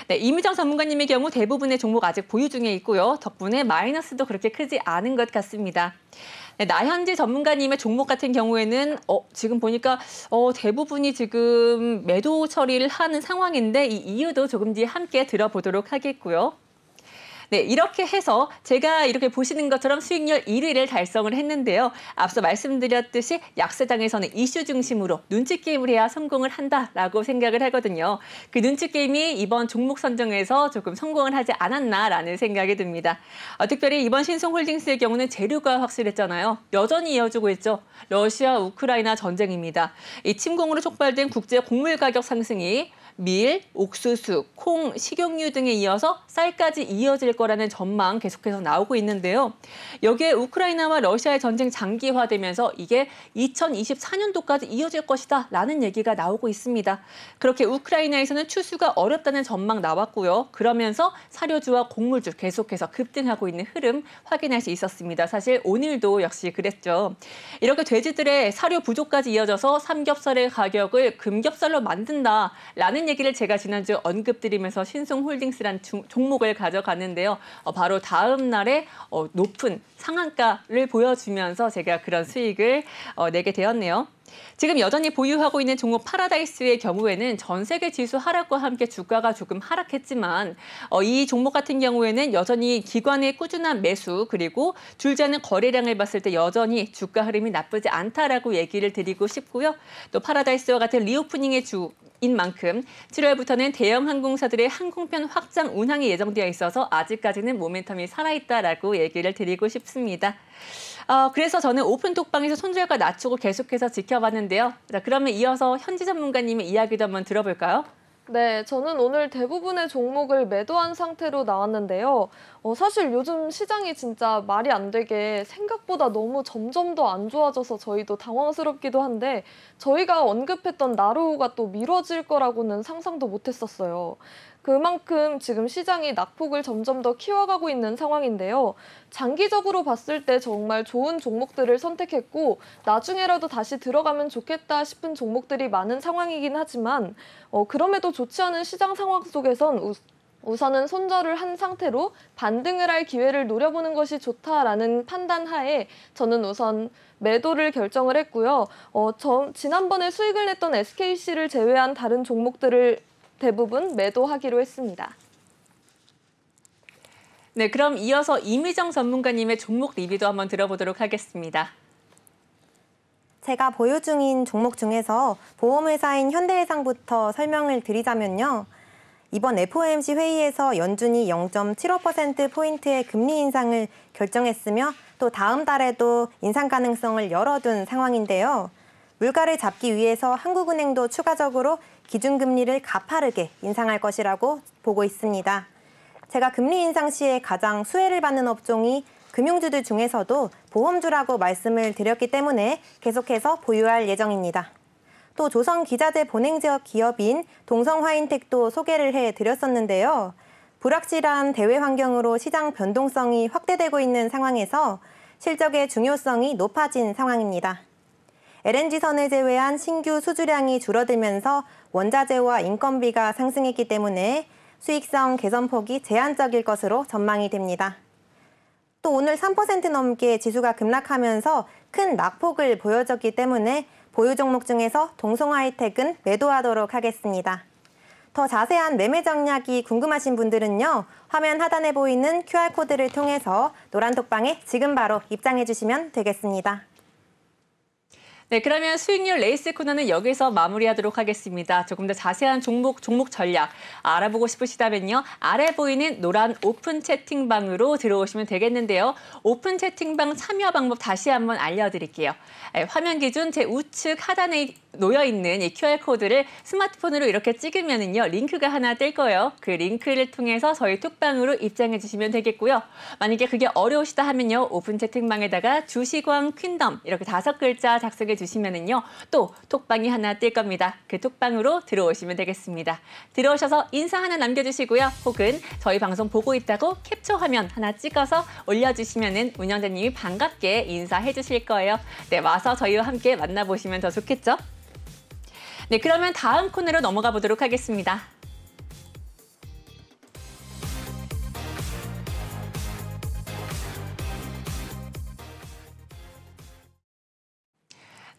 [SPEAKER 1] 네, 이미정 전문가님의 경우 대부분의 종목 아직 보유 중에 있고요. 덕분에 마이너스도 그렇게 크지 않은 것 같습니다. 네, 나현지 전문가님의 종목 같은 경우에는 지금 보니까 대부분이 지금 매도 처리를 하는 상황인데 이 이유도 조금 뒤에 함께 들어보도록 하겠고요. 네, 이렇게 해서 제가 이렇게 보시는 것처럼 수익률 1위를 달성을 했는데요. 앞서 말씀드렸듯이 약세장에서는 이슈 중심으로 눈치 게임을 해야 성공을 한다라고 생각을 하거든요. 그 눈치 게임이 이번 종목 선정에서 조금 성공을 하지 않았나라는 생각이 듭니다. 특별히 이번 신송홀딩스의 경우는 재료가 확실했잖아요. 여전히 이어지고 있죠. 러시아 우크라이나 전쟁입니다. 이 침공으로 촉발된 국제 곡물 가격 상승이 밀, 옥수수, 콩, 식용유 등에 이어서 쌀까지 이어질 거라는 전망 계속해서 나오고 있는데요. 여기에 우크라이나와 러시아의 전쟁 장기화되면서 이게 2024년도까지 이어질 것이다 라는 얘기가 나오고 있습니다. 그렇게 우크라이나에서는 추수가 어렵다는 전망 나왔고요. 그러면서 사료주와 곡물주 계속해서 급등하고 있는 흐름 확인할 수 있었습니다. 사실 오늘도 역시 그랬죠. 이렇게 돼지들의 사료 부족까지 이어져서 삼겹살의 가격을 금겹살로 만든다라는 얘기를 제가 지난주 언급드리면서 신송홀딩스란 종목을 가져갔는데요. 바로 다음 날에 높은 상한가를 보여주면서 제가 그런 수익을 내게 되었네요. 지금 여전히 보유하고 있는 종목 파라다이스의 경우에는 전 세계 지수 하락과 함께 주가가 조금 하락했지만 이 종목 같은 경우에는 여전히 기관의 꾸준한 매수 그리고 줄지 않는 거래량을 봤을 때 여전히 주가 흐름이 나쁘지 않다라고 얘기를 드리고 싶고요. 또 파라다이스와 같은 리오프닝의 인 만큼 7월부터는 대형 항공사들의 항공편 확장 운항이 예정되어 있어서 아직까지는 모멘텀이 살아있다라고 얘기를 드리고 싶습니다. 그래서 저는 오픈톡방에서 손절가 낮추고 계속해서 지켜봤는데요. 자, 그러면 이어서 현지 전문가님의 이야기도 한번 들어볼까요?
[SPEAKER 2] 네, 저는 오늘 대부분의 종목을 매도한 상태로 나왔는데요. 사실 요즘 시장이 진짜 말이 안 되게 생각보다 너무 점점 더 안 좋아져서 저희도 당황스럽기도 한데 저희가 언급했던 나로우가 또 미뤄질 거라고는 상상도 못했었어요. 그만큼 지금 시장이 낙폭을 점점 더 키워가고 있는 상황인데요. 장기적으로 봤을 때 정말 좋은 종목들을 선택했고 나중에라도 다시 들어가면 좋겠다 싶은 종목들이 많은 상황이긴 하지만 그럼에도 좋지 않은 시장 상황 속에선 우선은 손절을 한 상태로 반등을 할 기회를 노려보는 것이 좋다라는 판단 하에 저는 우선 매도를 결정을 했고요. 지난번에 수익을 냈던 SKC를 제외한 다른 종목들을 대부분 매도하기로 했습니다.
[SPEAKER 1] 네, 그럼 이어서 이미정 전문가님의 종목 리뷰도 한번 들어보도록 하겠습니다.
[SPEAKER 3] 제가 보유 중인 종목 중에서 보험회사인 현대해상부터 설명을 드리자면요. 이번 FOMC 회의에서 연준이 0.75%포인트의 금리 인상을 결정했으며 또 다음 달에도 인상 가능성을 열어둔 상황인데요. 물가를 잡기 위해서 한국은행도 추가적으로 기준금리를 가파르게 인상할 것이라고 보고 있습니다. 제가 금리 인상 시에 가장 수혜를 받는 업종이 금융주들 중에서도 보험주라고 말씀을 드렸기 때문에 계속해서 보유할 예정입니다. 또 조선기자재 본행지역 기업인 동성화인텍도 소개를 해드렸었는데요. 불확실한 대외 환경으로 시장 변동성이 확대되고 있는 상황에서 실적의 중요성이 높아진 상황입니다. LNG선을 제외한 신규 수주량이 줄어들면서 원자재와 인건비가 상승했기 때문에 수익성 개선폭이 제한적일 것으로 전망이 됩니다. 또 오늘 3% 넘게 지수가 급락하면서 큰 낙폭을 보여줬기 때문에 보유 종목 중에서 동성화이텍은 매도하도록 하겠습니다. 더 자세한 매매 전략이 궁금하신 분들은요. 화면 하단에 보이는 QR코드를 통해서 노란톡방에 지금 바로 입장해 주시면 되겠습니다.
[SPEAKER 1] 네, 그러면 수익률 레이스 코너는 여기서 마무리하도록 하겠습니다. 조금 더 자세한 종목 전략 알아보고 싶으시다면요. 아래 보이는 노란 오픈 채팅방으로 들어오시면 되겠는데요. 오픈 채팅방 참여 방법 다시 한번 알려드릴게요. 화면 기준 제 우측 하단에 놓여 있는 이 QR코드를 스마트폰으로 이렇게 찍으면은요, 링크가 하나 뜰 거예요. 그 링크를 통해서 저희 톡방으로 입장해 주시면 되겠고요. 만약에 그게 어려우시다 하면요, 오픈 채팅방에다가 주시광 퀸덤 이렇게 5글자 작성해 주시면은요, 또 톡방이 하나 뜰 겁니다. 그 톡방으로 들어오시면 되겠습니다. 들어오셔서 인사 하나 남겨주시고요. 혹은 저희 방송 보고 있다고 캡처 화면 하나 찍어서 올려주시면은 운영자님이 반갑게 인사해 주실 거예요. 네, 와서 저희와 함께 만나보시면 더 좋겠죠? 네, 그러면 다음 코너로 넘어가 보도록 하겠습니다.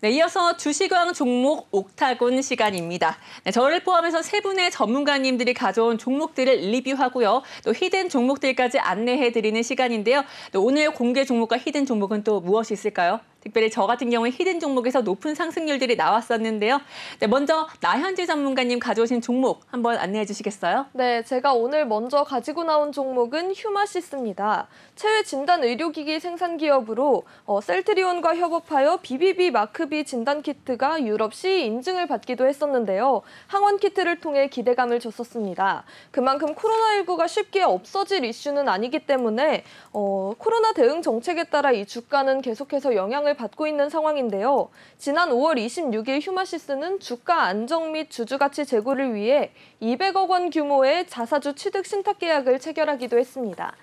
[SPEAKER 1] 네, 이어서 주식왕 종목 옥타곤 시간입니다. 네, 저를 포함해서 3분의 전문가님들이 가져온 종목들을 리뷰하고요. 또 히든 종목들까지 안내해드리는 시간인데요. 또 오늘 공개 종목과 히든 종목은 또 무엇이 있을까요? 특별히 저 같은 경우에 히든 종목에서 높은 상승률들이 나왔었는데요. 네, 먼저 나현지 전문가님 가져오신 종목 한번 안내해 주시겠어요?
[SPEAKER 2] 네, 제가 오늘 먼저 가지고 나온 종목은 휴마시스입니다. 체외 진단 의료기기 생산 기업으로 셀트리온과 협업하여 BBB 마크비 진단 키트가 유럽 CE 인증을 받기도 했었는데요. 항원 키트를 통해 기대감을 줬었습니다. 그만큼 코로나19가 쉽게 없어질 이슈는 아니기 때문에 코로나 대응 정책에 따라 이 주가는 계속해서 영향을 받고 있는 상황인데요. 지난 5월 26일 휴마시스는 주가 안정 및 주주가치 제고를 위해 200억 원 규모의 자사주 취득 신탁 계약을 체결하기도 했습니다.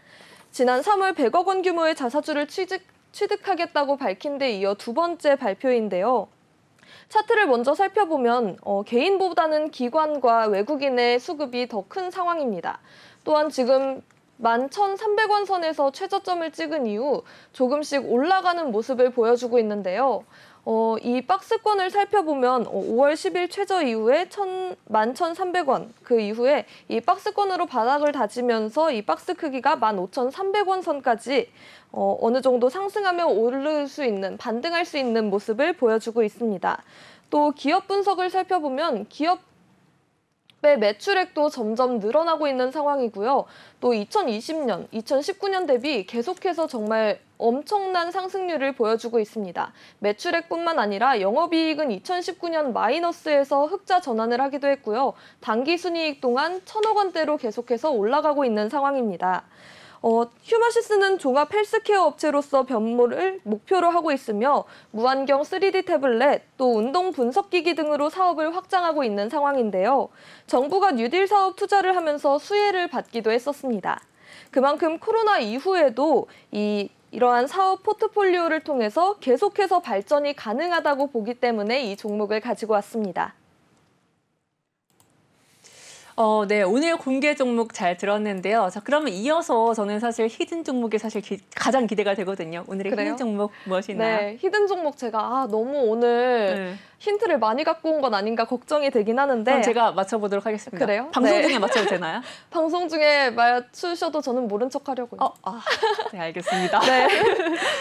[SPEAKER 2] 지난 3월 100억 원 규모의 자사주를 취득하겠다고 밝힌 데 이어 두 번째 발표인데요. 차트를 먼저 살펴보면 개인보다는 기관과 외국인의 수급이 더 큰 상황입니다. 또한 지금 11,300원 선에서 최저점을 찍은 이후 조금씩 올라가는 모습을 보여주고 있는데요. 이 박스권을 살펴보면 5월 10일 최저 이후에 11,300원, 그 이후에 이 박스권으로 바닥을 다지면서 이 박스 크기가 15,300원 선까지 어느 정도 상승하며 오를 수 있는, 반등할 수 있는 모습을 보여주고 있습니다. 또 기업 분석을 살펴보면 기업의 매출액도 점점 늘어나고 있는 상황이고요. 또 2020년, 2019년 대비 계속해서 정말 엄청난 상승률을 보여주고 있습니다. 매출액뿐만 아니라 영업이익은 2019년 마이너스에서 흑자 전환을 하기도 했고요. 당기순이익 동안 1,000억 원대로 계속해서 올라가고 있는 상황입니다. 휴마시스는 종합 헬스케어 업체로서 변모를 목표로 하고 있으며 무안경 3D 태블릿, 또 운동 분석기기 등으로 사업을 확장하고 있는 상황인데요. 정부가 뉴딜 사업 투자를 하면서 수혜를 받기도 했었습니다. 그만큼 코로나 이후에도 이러한 사업 포트폴리오를 통해서 계속해서 발전이 가능하다고 보기 때문에 이 종목을 가지고 왔습니다.
[SPEAKER 1] 네, 오늘 공개 종목 잘 들었는데요. 자, 그러면 이어서 저는 사실 히든 종목이 사실 가장 기대가 되거든요. 오늘의
[SPEAKER 2] 그래요?
[SPEAKER 1] 히든 종목 무엇이 있나요?
[SPEAKER 2] 네, 히든 종목 제가 너무 오늘 힌트를 많이 갖고 온 건 아닌가 걱정이 되긴 하는데
[SPEAKER 1] 그럼 제가 맞춰보도록 하겠습니다.
[SPEAKER 2] 그래요?
[SPEAKER 1] 방송
[SPEAKER 2] 네.
[SPEAKER 1] 중에 맞춰도 되나요?
[SPEAKER 2] 방송 중에 맞추셔도 저는 모른 척 하려고요.
[SPEAKER 1] 네, 알겠습니다.
[SPEAKER 2] 네,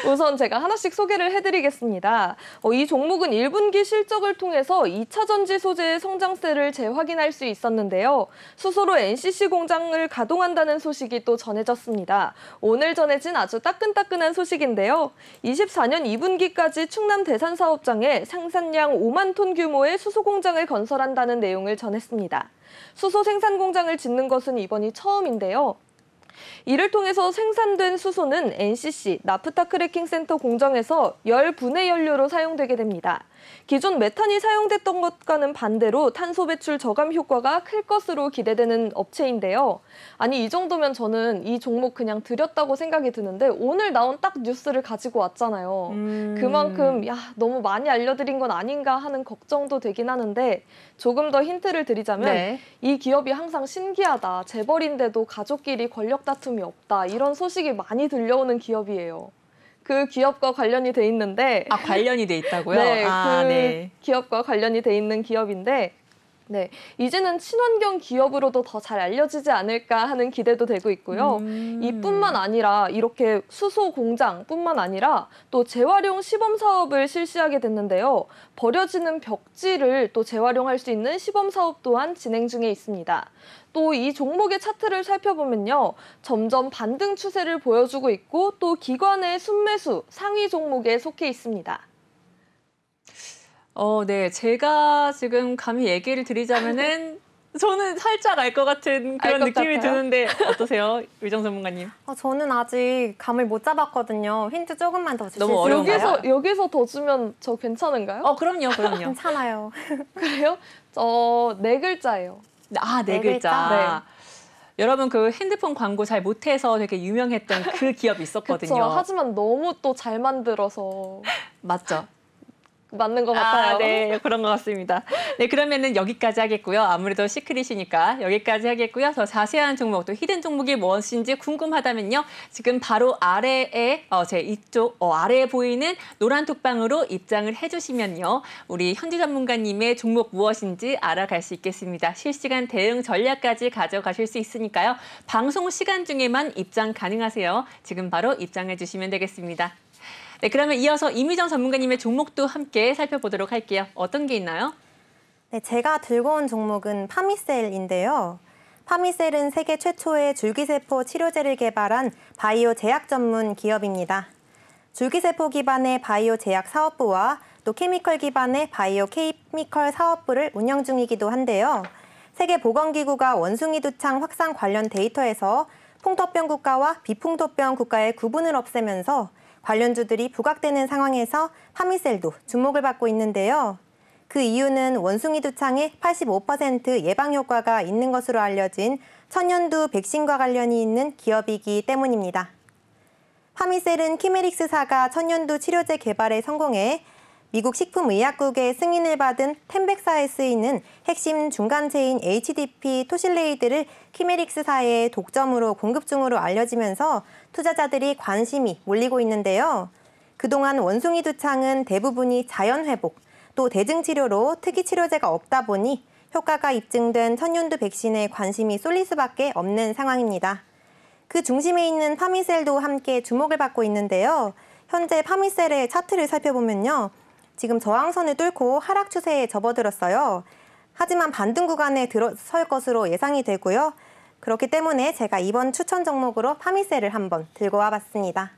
[SPEAKER 2] 우선 제가 하나씩 소개를 해드리겠습니다. 이 종목은 1분기 실적을 통해서 2차 전지 소재의 성장세를 재확인할 수 있었는데요. 수소로 NCC 공장을 가동한다는 소식이 또 전해졌습니다. 오늘 전해진 아주 따끈따끈한 소식인데요. 24년 2분기까지 충남 대산 사업장에 생산량 5만 톤 규모의 수소 공장을 건설한다는 내용을 전했습니다. 수소 생산 공장을 짓는 것은 이번이 처음인데요. 이를 통해서 생산된 수소는 NCC 나프타 크래킹 센터 공정에서 열 분해 연료로 사용되게 됩니다. 기존 메탄이 사용됐던 것과는 반대로 탄소 배출 저감 효과가 클 것으로 기대되는 업체인데요. 아니 이 정도면 저는 이 종목 그냥 드렸다고 생각이 드는데 오늘 나온 딱 뉴스를 가지고 왔잖아요. 그만큼 너무 많이 알려드린 건 아닌가 하는 걱정도 되긴 하는데 조금 더 힌트를 드리자면 이 기업이 항상 신기하다. 재벌인데도 가족끼리 권력 다툼이 없다. 이런 소식이 많이 들려오는 기업이에요. 그 기업과 관련이 돼 있는데
[SPEAKER 1] 관련이 돼 있다고요?
[SPEAKER 2] 네, 기업과 관련이 돼 있는 기업인데 네, 이제는 친환경 기업으로도 더 잘 알려지지 않을까 하는 기대도 되고 있고요. 이뿐만 아니라 이렇게 수소 공장뿐만 아니라 또 재활용 시범 사업을 실시하게 됐는데요. 버려지는 벽지를 또 재활용할 수 있는 시범 사업 또한 진행 중에 있습니다. 또 이 종목의 차트를 살펴보면요. 점점 반등 추세를 보여주고 있고 또 기관의 순매수 상위 종목에 속해 있습니다.
[SPEAKER 1] 네. 제가 지금 감히 얘기를 드리자면은 저는 살짝 알 것 같은 그런
[SPEAKER 2] 것
[SPEAKER 1] 느낌이
[SPEAKER 2] 같아요?
[SPEAKER 1] 드는데 어떠세요? 의정 전문가님.
[SPEAKER 3] 저는 아직 감을 못 잡았거든요. 힌트 조금만 더 주실 수
[SPEAKER 1] 너무
[SPEAKER 3] 있나요?
[SPEAKER 1] 어려운가요?
[SPEAKER 2] 여기서 더 주면 저 괜찮은가요?
[SPEAKER 1] 그럼요, 그럼요.
[SPEAKER 3] 괜찮아요.
[SPEAKER 2] 그래요? 네 글자예요.
[SPEAKER 1] 네
[SPEAKER 3] 네
[SPEAKER 1] 글자.
[SPEAKER 3] 글자.
[SPEAKER 1] 여러분 그 핸드폰 광고 잘 못해서 되게 유명했던 그 기업이 있었거든요.
[SPEAKER 2] 그렇죠. 하지만 너무 또 잘 만들어서
[SPEAKER 1] 맞죠?
[SPEAKER 2] 맞는 것 같아요.
[SPEAKER 1] 네, 그런 것 같습니다. 네, 그러면은 여기까지 하겠고요. 아무래도 시크릿이니까 여기까지 하겠고요. 더 자세한 종목, 또 히든 종목이 무엇인지 궁금하다면요. 지금 바로 아래에, 제 이쪽, 아래에 보이는 노란 톡방으로 입장을 해주시면요. 우리 현지 전문가님의 종목 무엇인지 알아갈 수 있겠습니다. 실시간 대응 전략까지 가져가실 수 있으니까요. 방송 시간 중에만 입장 가능하세요. 지금 바로 입장해 주시면 되겠습니다. 네, 그러면 이어서 이미정 전문가님의 종목도 함께 살펴보도록 할게요. 어떤 게 있나요?
[SPEAKER 3] 네, 제가 들고 온 종목은 파미셀인데요. 파미셀은 세계 최초의 줄기세포 치료제를 개발한 바이오 제약 전문 기업입니다. 줄기세포 기반의 바이오 제약 사업부와 또 케미컬 기반의 바이오 케미컬 사업부를 운영 중이기도 한데요. 세계보건기구가 원숭이 두창 확산 관련 데이터에서 풍토병 국가와 비풍토병 국가의 구분을 없애면서 관련주들이 부각되는 상황에서 파미셀도 주목을 받고 있는데요. 그 이유는 원숭이 두창의 85% 예방 효과가 있는 것으로 알려진 천연두 백신과 관련이 있는 기업이기 때문입니다. 파미셀은 키메릭스사가 천연두 치료제 개발에 성공해 미국 식품의약국의 승인을 받은 템백사에 쓰이는 핵심 중간체인 HDP 토실레이드를 키메릭스사의 독점으로 공급 중으로 알려지면서 투자자들이 관심이 몰리고 있는데요. 그동안 원숭이 두창은 대부분이 자연회복, 또 대증치료로 특이 치료제가 없다 보니 효과가 입증된 천연두 백신에 관심이 쏠릴 수밖에 없는 상황입니다. 그 중심에 있는 파미셀도 함께 주목을 받고 있는데요. 현재 파미셀의 차트를 살펴보면요. 지금 저항선을 뚫고 하락 추세에 접어들었어요. 하지만 반등 구간에 들어설 것으로 예상이 되고요. 그렇기 때문에 제가 이번 추천 종목으로 파미셀을 한번 들고 와봤습니다.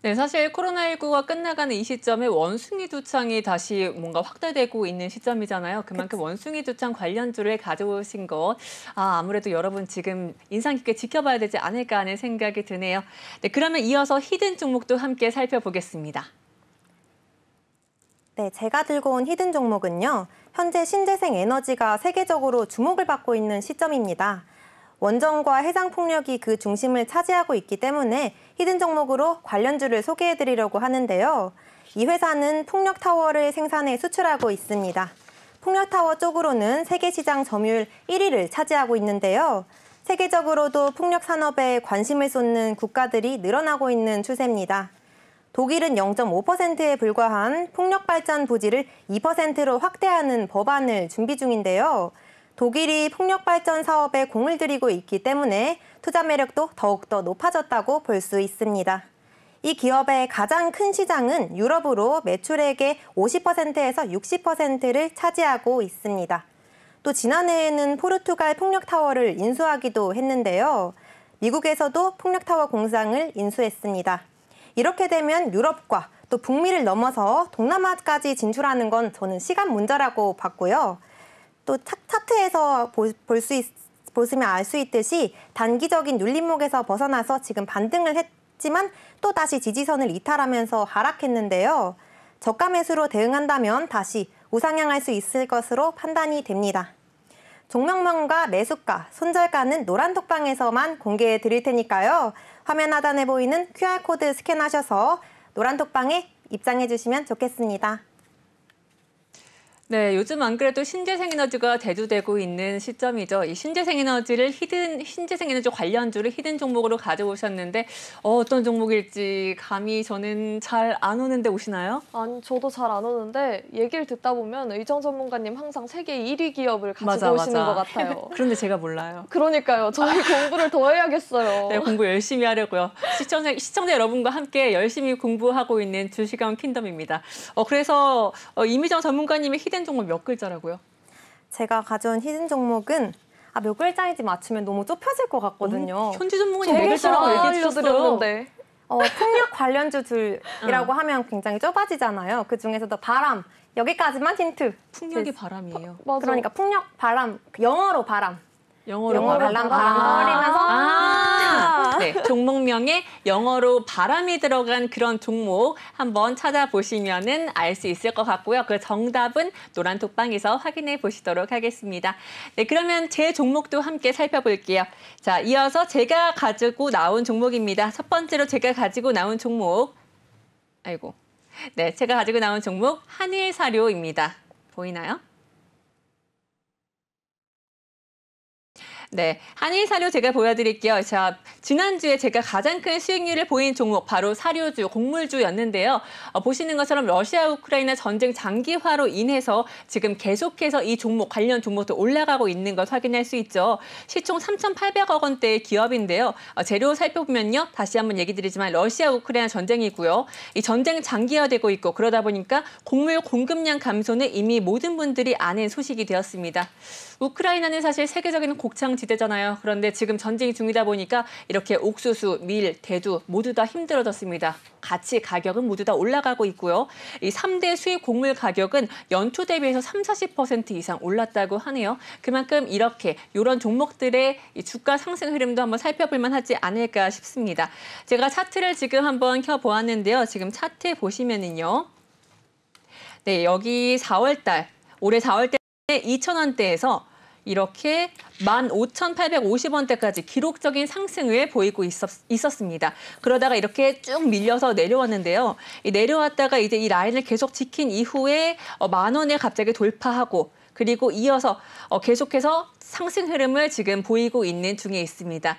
[SPEAKER 1] 네, 사실 코로나19가 끝나가는 이 시점에 원숭이 두창이 다시 뭔가 확대되고 있는 시점이잖아요. 그만큼 원숭이 두창 관련주를 가져오신 것, 아무래도 여러분 지금 인상 깊게 지켜봐야 되지 않을까 하는 생각이 드네요. 네, 그러면 이어서 히든 종목도 함께 살펴보겠습니다.
[SPEAKER 3] 네, 제가 들고 온 히든 종목은요. 현재 신재생 에너지가 세계적으로 주목을 받고 있는 시점입니다. 원전과 해상 풍력이 그 중심을 차지하고 있기 때문에 히든 종목으로 관련주를 소개해드리려고 하는데요. 이 회사는 풍력타워를 생산해 수출하고 있습니다. 풍력타워 쪽으로는 세계시장 점유율 1위를 차지하고 있는데요. 세계적으로도 풍력산업에 관심을 쏟는 국가들이 늘어나고 있는 추세입니다. 독일은 0.5%에 불과한 풍력발전 부지를 2%로 확대하는 법안을 준비 중인데요. 독일이 풍력발전 사업에 공을 들이고 있기 때문에 투자 매력도 더욱더 높아졌다고 볼 수 있습니다. 이 기업의 가장 큰 시장은 유럽으로 매출액의 50%에서 60%를 차지하고 있습니다. 또 지난해에는 포르투갈 풍력타워를 인수하기도 했는데요. 미국에서도 풍력타워 공장을 인수했습니다. 이렇게 되면 유럽과 또 북미를 넘어서 동남아까지 진출하는 건 저는 시간 문제라고 봤고요. 또 차트에서 보시면 알 수 있듯이 단기적인 눌림목에서 벗어나서 지금 반등을 했지만 또 다시 지지선을 이탈하면서 하락했는데요. 저가 매수로 대응한다면 다시 우상향할 수 있을 것으로 판단이 됩니다. 종목명과 매수가, 손절가는 노란 톡방에서만 공개해 드릴 테니까요. 화면 하단에 보이는 QR코드 스캔하셔서 노란 톡방에 입장해 주시면 좋겠습니다.
[SPEAKER 1] 네, 요즘 안 그래도 신재생에너지가 대두되고 있는 시점이죠. 이 신재생에너지 관련주를 히든 종목으로 가져오셨는데 어떤 종목일지 감이 저는 잘 안 오는데 오시나요?
[SPEAKER 2] 아니, 저도 잘 안 오는데 얘기를 듣다 보면 의정 전문가님 항상 세계 1위 기업을 가지고
[SPEAKER 1] 맞아.
[SPEAKER 2] 오시는 것 같아요.
[SPEAKER 1] 그런데 제가 몰라요.
[SPEAKER 2] 그러니까요. 저희 공부를 더 해야겠어요.
[SPEAKER 1] 네, 공부 열심히 하려고요. 시청자 여러분과 함께 열심히 공부하고 있는 주식왕 킹덤입니다. 그래서 이미정 전문가님의 히든 종목 몇 글자라고요?
[SPEAKER 3] 제가 가져온 히든 종목은 몇 글자인지 맞추면 너무 좁혀질 것 같거든요.
[SPEAKER 1] 현지 전문가님 몇
[SPEAKER 2] 되게
[SPEAKER 1] 글자라고
[SPEAKER 2] 잘
[SPEAKER 1] 얘기해 주셨어요.
[SPEAKER 2] 알려드렸는데.
[SPEAKER 3] 풍력 관련주들이라고 하면 굉장히 좁아지잖아요. 그 중에서도 바람, 여기까지만 힌트.
[SPEAKER 1] 풍력이 바람이에요.
[SPEAKER 2] 맞아.
[SPEAKER 3] 그러니까 풍력, 바람, 영어로 바람.
[SPEAKER 1] 영어로
[SPEAKER 3] 바람 거리면서
[SPEAKER 1] 네, 종목명에 영어로 바람이 들어간 그런 종목 한번 찾아보시면은 알 수 있을 것 같고요. 그 정답은 노란톡방에서 확인해 보시도록 하겠습니다. 네, 그러면 제 종목도 함께 살펴볼게요. 자, 이어서 제가 가지고 나온 종목입니다. 첫 번째로 제가 가지고 나온 종목, 네, 제가 가지고 나온 종목 한일사료입니다. 보이나요? 네, 한일사료 제가 보여드릴게요. 자, 지난주에 제가 가장 큰 수익률을 보인 종목 바로 사료주, 곡물주였는데요. 보시는 것처럼 러시아 우크라이나 전쟁 장기화로 인해서 지금 계속해서 이 종목, 관련 종목도 올라가고 있는 것 확인할 수 있죠. 시총 3,800억 원대의 기업인데요. 재료 살펴보면요. 다시 한번 얘기 드리지만 러시아 우크라이나 전쟁이고요. 이 전쟁 장기화되고 있고 그러다 보니까 곡물 공급량 감소는 이미 모든 분들이 아는 소식이 되었습니다. 우크라이나는 사실 세계적인 곡창지대잖아요. 그런데 지금 전쟁이 중이다 보니까 이렇게 옥수수, 밀, 대두 모두 다 힘들어졌습니다. 같이 가격은 모두 다 올라가고 있고요. 이 3대 수입 곡물 가격은 연초 대비해서 30~40% 이상 올랐다고 하네요. 그만큼 이런 종목들의 이 주가 상승 흐름도 한번 살펴볼 만하지 않을까 싶습니다. 제가 차트를 지금 한번 켜보았는데요. 지금 차트 보시면은요. 네, 여기 올해 4월달 2,000원대에서 이렇게 15,850원대까지 기록적인 상승을 보이고 있었습니다. 그러다가 이렇게 쭉 밀려서 내려왔는데요. 내려왔다가 이제 이 라인을 계속 지킨 이후에 10,000원에 갑자기 돌파하고 그리고 이어서 계속해서 상승 흐름을 지금 보이고 있는 중에 있습니다.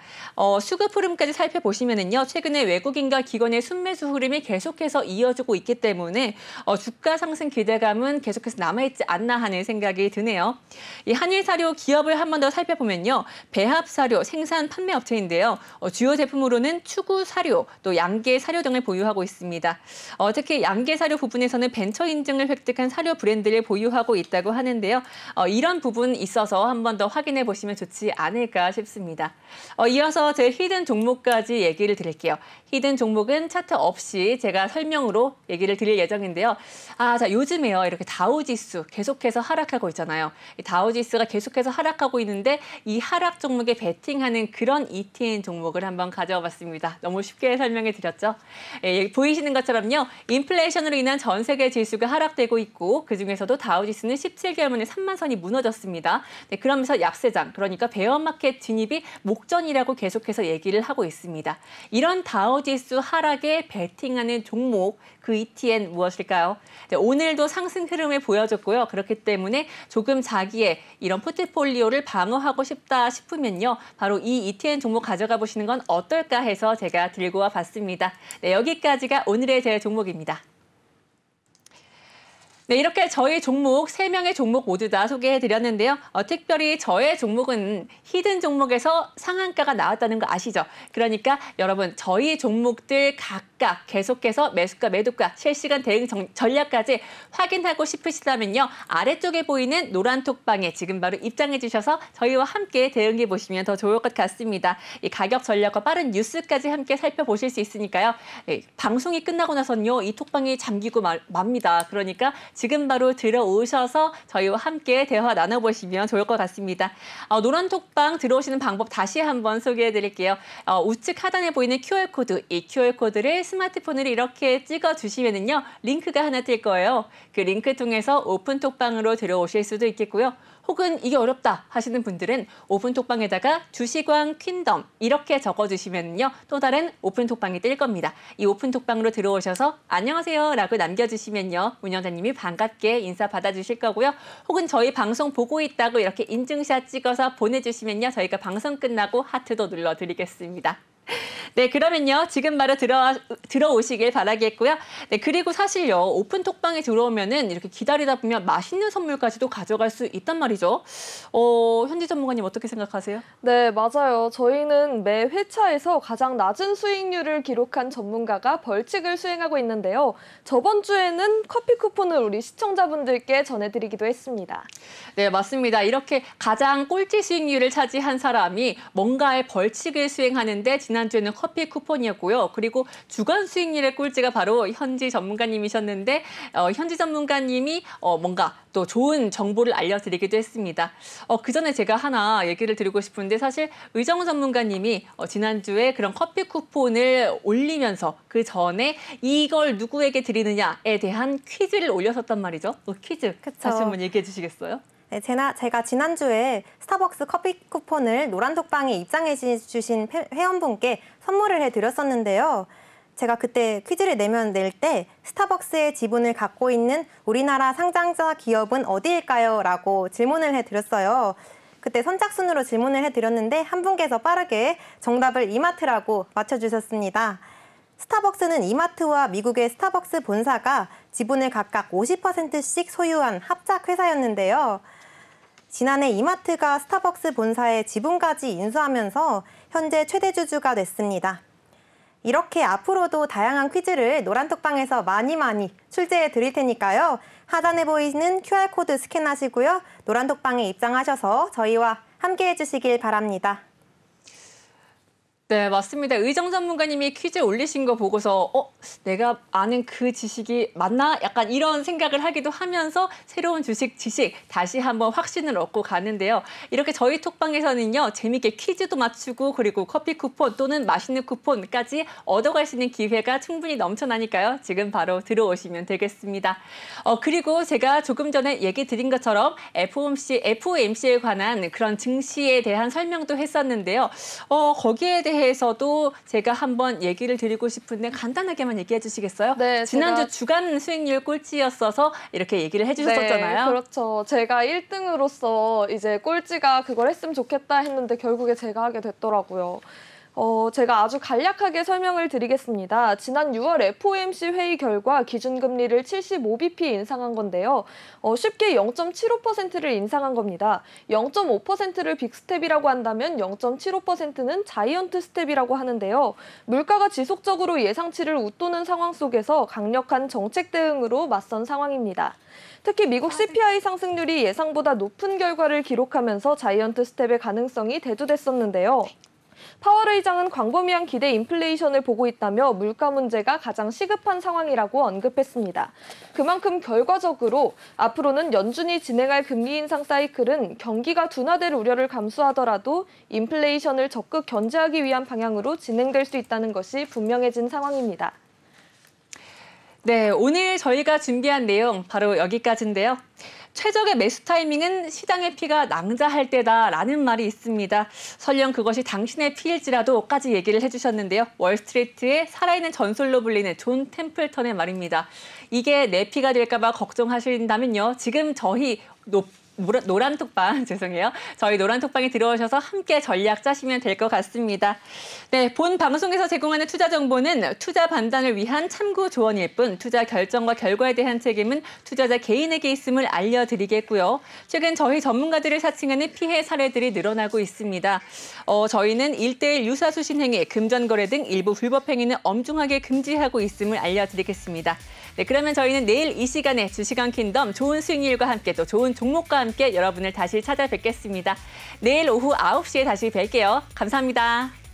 [SPEAKER 1] 수급 흐름까지 살펴보시면은요. 최근에 외국인과 기관의 순매수 흐름이 계속해서 이어지고 있기 때문에 주가 상승 기대감은 계속해서 남아있지 않나 하는 생각이 드네요. 이 한일사료 기업을 한 번 더 살펴보면요. 배합사료 생산 판매 업체인데요. 주요 제품으로는 추구사료, 또 양계사료 등을 보유하고 있습니다. 특히 양계사료 부분에서는 벤처 인증을 획득한 사료 브랜드를 보유하고 있다고 하는데요. 이런 부분 있어서 한 번 더 확인해 보시면 좋지 않을까 싶습니다. 이어서 제 히든 종목까지 얘기를 드릴게요. 히든 종목은 차트 없이 제가 설명으로 얘기를 드릴 예정인데요. 자, 요즘에요. 이렇게 다우지수 계속해서 하락하고 있잖아요. 이 다우지수가 계속해서 하락하고 있는데 이 하락 종목에 베팅하는 그런 ETN 종목을 한번 가져와 봤습니다. 너무 쉽게 설명해 드렸죠. 보이시는 것처럼요. 인플레이션으로 인한 전 세계 지수가 하락되고 있고 그중에서도 다우지수는 17개월 만에 3만 선이 무너졌습니다. 네, 그러면서 약세장, 그러니까 베어마켓 진입이 목전이라고 계속해서 얘기를 하고 있습니다. 이런 다우지수 하락에 베팅하는 종목, 그 ETN 무엇일까요? 네, 오늘도 상승 흐름을 보여줬고요. 그렇기 때문에 조금 자기의 이런 포트폴리오를 방어하고 싶다 싶으면요. 바로 이 ETN 종목 가져가 보시는 건 어떨까 해서 제가 들고 와 봤습니다. 네, 여기까지가 오늘의 제 종목입니다. 네, 이렇게 저희 종목, 3명의 종목 모두 다 소개해드렸는데요. 특별히 저의 종목은 히든 종목에서 상한가가 나왔다는 거 아시죠? 그러니까 여러분, 저희 종목들 각각 계속해서 매수가, 매도가, 실시간 대응 전략까지 확인하고 싶으시다면요. 아래쪽에 보이는 노란 톡방에 지금 바로 입장해 주셔서 저희와 함께 대응해 보시면 더 좋을 것 같습니다. 이 가격 전략과 빠른 뉴스까지 함께 살펴보실 수 있으니까요. 방송이 끝나고 나서는요. 이 톡방이 잠기고 맙니다. 그러니까 지금 바로 들어오셔서 저희와 함께 대화 나눠보시면 좋을 것 같습니다. 노란 톡방 들어오시는 방법 다시 한번 소개해드릴게요. 우측 하단에 보이는 QR코드, 이 QR코드를 스마트폰으로 이렇게 찍어주시면은요. 링크가 하나 뜰 거예요. 그 링크 통해서 오픈 톡방으로 들어오실 수도 있겠고요. 혹은 이게 어렵다 하시는 분들은 오픈 톡방에다가 주식왕 퀸덤 이렇게 적어주시면요. 또 다른 오픈 톡방이 뜰 겁니다. 이 오픈 톡방으로 들어오셔서 안녕하세요 라고 남겨주시면요. 운영자님이 반갑게 인사 받아주실 거고요. 혹은 저희 방송 보고 있다고 이렇게 인증샷 찍어서 보내주시면요. 저희가 방송 끝나고 하트도 눌러드리겠습니다. 네, 그러면요. 지금 바로 들어오시길 바라겠고요. 네, 그리고 사실요. 오픈 톡방에 들어오면은 이렇게 기다리다 보면 맛있는 선물까지도 가져갈 수 있단 말이죠. 현지 전문가님 어떻게 생각하세요?
[SPEAKER 2] 네, 맞아요. 저희는 매 회차에서 가장 낮은 수익률을 기록한 전문가가 벌칙을 수행하고 있는데요. 저번 주에는 커피 쿠폰을 우리 시청자분들께 전해드리기도 했습니다.
[SPEAKER 1] 네, 맞습니다. 이렇게 가장 꼴찌 수익률을 차지한 사람이 뭔가의 벌칙을 수행하는데 지난주에는 커피 쿠폰이었고요. 그리고 주간 수익률의 꼴찌가 바로 현지 전문가님이셨는데 현지 전문가님이 뭔가 또 좋은 정보를 알려드리기도 했습니다. 그 전에 제가 하나 얘기를 드리고 싶은데 사실 의정 전문가님이 지난주에 그런 커피 쿠폰을 올리면서 그 전에 이걸 누구에게 드리느냐에 대한 퀴즈를 올렸었단 말이죠. 퀴즈
[SPEAKER 3] 그쵸.
[SPEAKER 1] 다시 한번 얘기해 주시겠어요?
[SPEAKER 3] 네, 제가 지난주에 스타벅스 커피 쿠폰을 노란톡방에 입장해 주신 회원분께 선물을 해드렸었는데요. 제가 그때 퀴즈를 낼 때 스타벅스의 지분을 갖고 있는 우리나라 상장자 기업은 어디일까요? 라고 질문을 해드렸어요. 그때 선착순으로 질문을 해드렸는데 한 분께서 빠르게 정답을 이마트라고 맞춰주셨습니다. 스타벅스는 이마트와 미국의 스타벅스 본사가 지분을 각각 50%씩 소유한 합작 회사였는데요. 지난해 이마트가 스타벅스 본사의 지분까지 인수하면서 현재 최대 주주가 됐습니다. 이렇게 앞으로도 다양한 퀴즈를 노란톡방에서 많이 출제해 드릴 테니까요. 하단에 보이는 QR코드 스캔하시고요. 노란톡방에 입장하셔서 저희와 함께 해주시길 바랍니다.
[SPEAKER 1] 네, 맞습니다. 의정 전문가님이 퀴즈 올리신 거 보고서 내가 아는 그 지식이 맞나? 약간 이런 생각을 하기도 하면서 새로운 주식 지식 다시 한번 확신을 얻고 가는데요. 이렇게 저희 톡방에서는요. 재미있게 퀴즈도 맞추고 그리고 커피 쿠폰 또는 맛있는 쿠폰까지 얻어갈 수 있는 기회가 충분히 넘쳐나니까요. 지금 바로 들어오시면 되겠습니다. 그리고 제가 조금 전에 얘기 드린 것처럼 FOMC에 관한 그런 증시에 대한 설명도 했었는데요. 거기에 대해서도 제가 한번 얘기를 드리고 싶은데 간단하게만 얘기해 주시겠어요?
[SPEAKER 2] 네,
[SPEAKER 1] 지난주 주간 수익률 꼴찌였어서 이렇게 얘기를 해주셨잖아요.
[SPEAKER 2] 네, 그렇죠. 제가 1등으로서 이제 꼴찌가 그걸 했으면 좋겠다 했는데 결국에 제가 하게 됐더라고요. 제가 아주 간략하게 설명을 드리겠습니다. 지난 6월 FOMC 회의 결과 기준금리를 75bp 인상한 건데요. 쉽게 0.75%를 인상한 겁니다. 0.5%를 빅스텝이라고 한다면 0.75%는 자이언트 스텝이라고 하는데요. 물가가 지속적으로 예상치를 웃도는 상황 속에서 강력한 정책 대응으로 맞선 상황입니다. 특히 미국 CPI 상승률이 예상보다 높은 결과를 기록하면서 자이언트 스텝의 가능성이 대두됐었는데요. 파월 의장은 광범위한 기대 인플레이션을 보고 있다며 물가 문제가 가장 시급한 상황이라고 언급했습니다. 그만큼 결과적으로 앞으로는 연준이 진행할 금리 인상 사이클은 경기가 둔화될 우려를 감수하더라도 인플레이션을 적극 견제하기 위한 방향으로 진행될 수 있다는 것이 분명해진 상황입니다.
[SPEAKER 1] 네, 오늘 저희가 준비한 내용 바로 여기까지인데요. 최적의 매수 타이밍은 시장의 피가 낭자할 때다라는 말이 있습니다. 설령 그것이 당신의 피일지라도까지 얘기를 해주셨는데요. 월스트리트의 살아있는 전설로 불리는 존 템플턴의 말입니다. 이게 내 피가 될까 봐 걱정하신다면요. 지금 저희 노란톡방, 죄송해요. 저희 노란톡방에 들어오셔서 함께 전략 짜시면 될 것 같습니다. 네, 본 방송에서 제공하는 투자 정보는 투자 판단을 위한 참고 조언일 뿐 투자 결정과 결과에 대한 책임은 투자자 개인에게 있음을 알려드리겠고요. 최근 저희 전문가들을 사칭하는 피해 사례들이 늘어나고 있습니다. 저희는 1:1 유사수신 행위, 금전거래 등 일부 불법 행위는 엄중하게 금지하고 있음을 알려드리겠습니다. 네, 그러면 저희는 내일 이 시간에 주식왕 킹덤 좋은 수익률과 함께 또 좋은 종목과 함께 여러분을 다시 찾아뵙겠습니다. 내일 오후 9시에 다시 뵐게요. 감사합니다.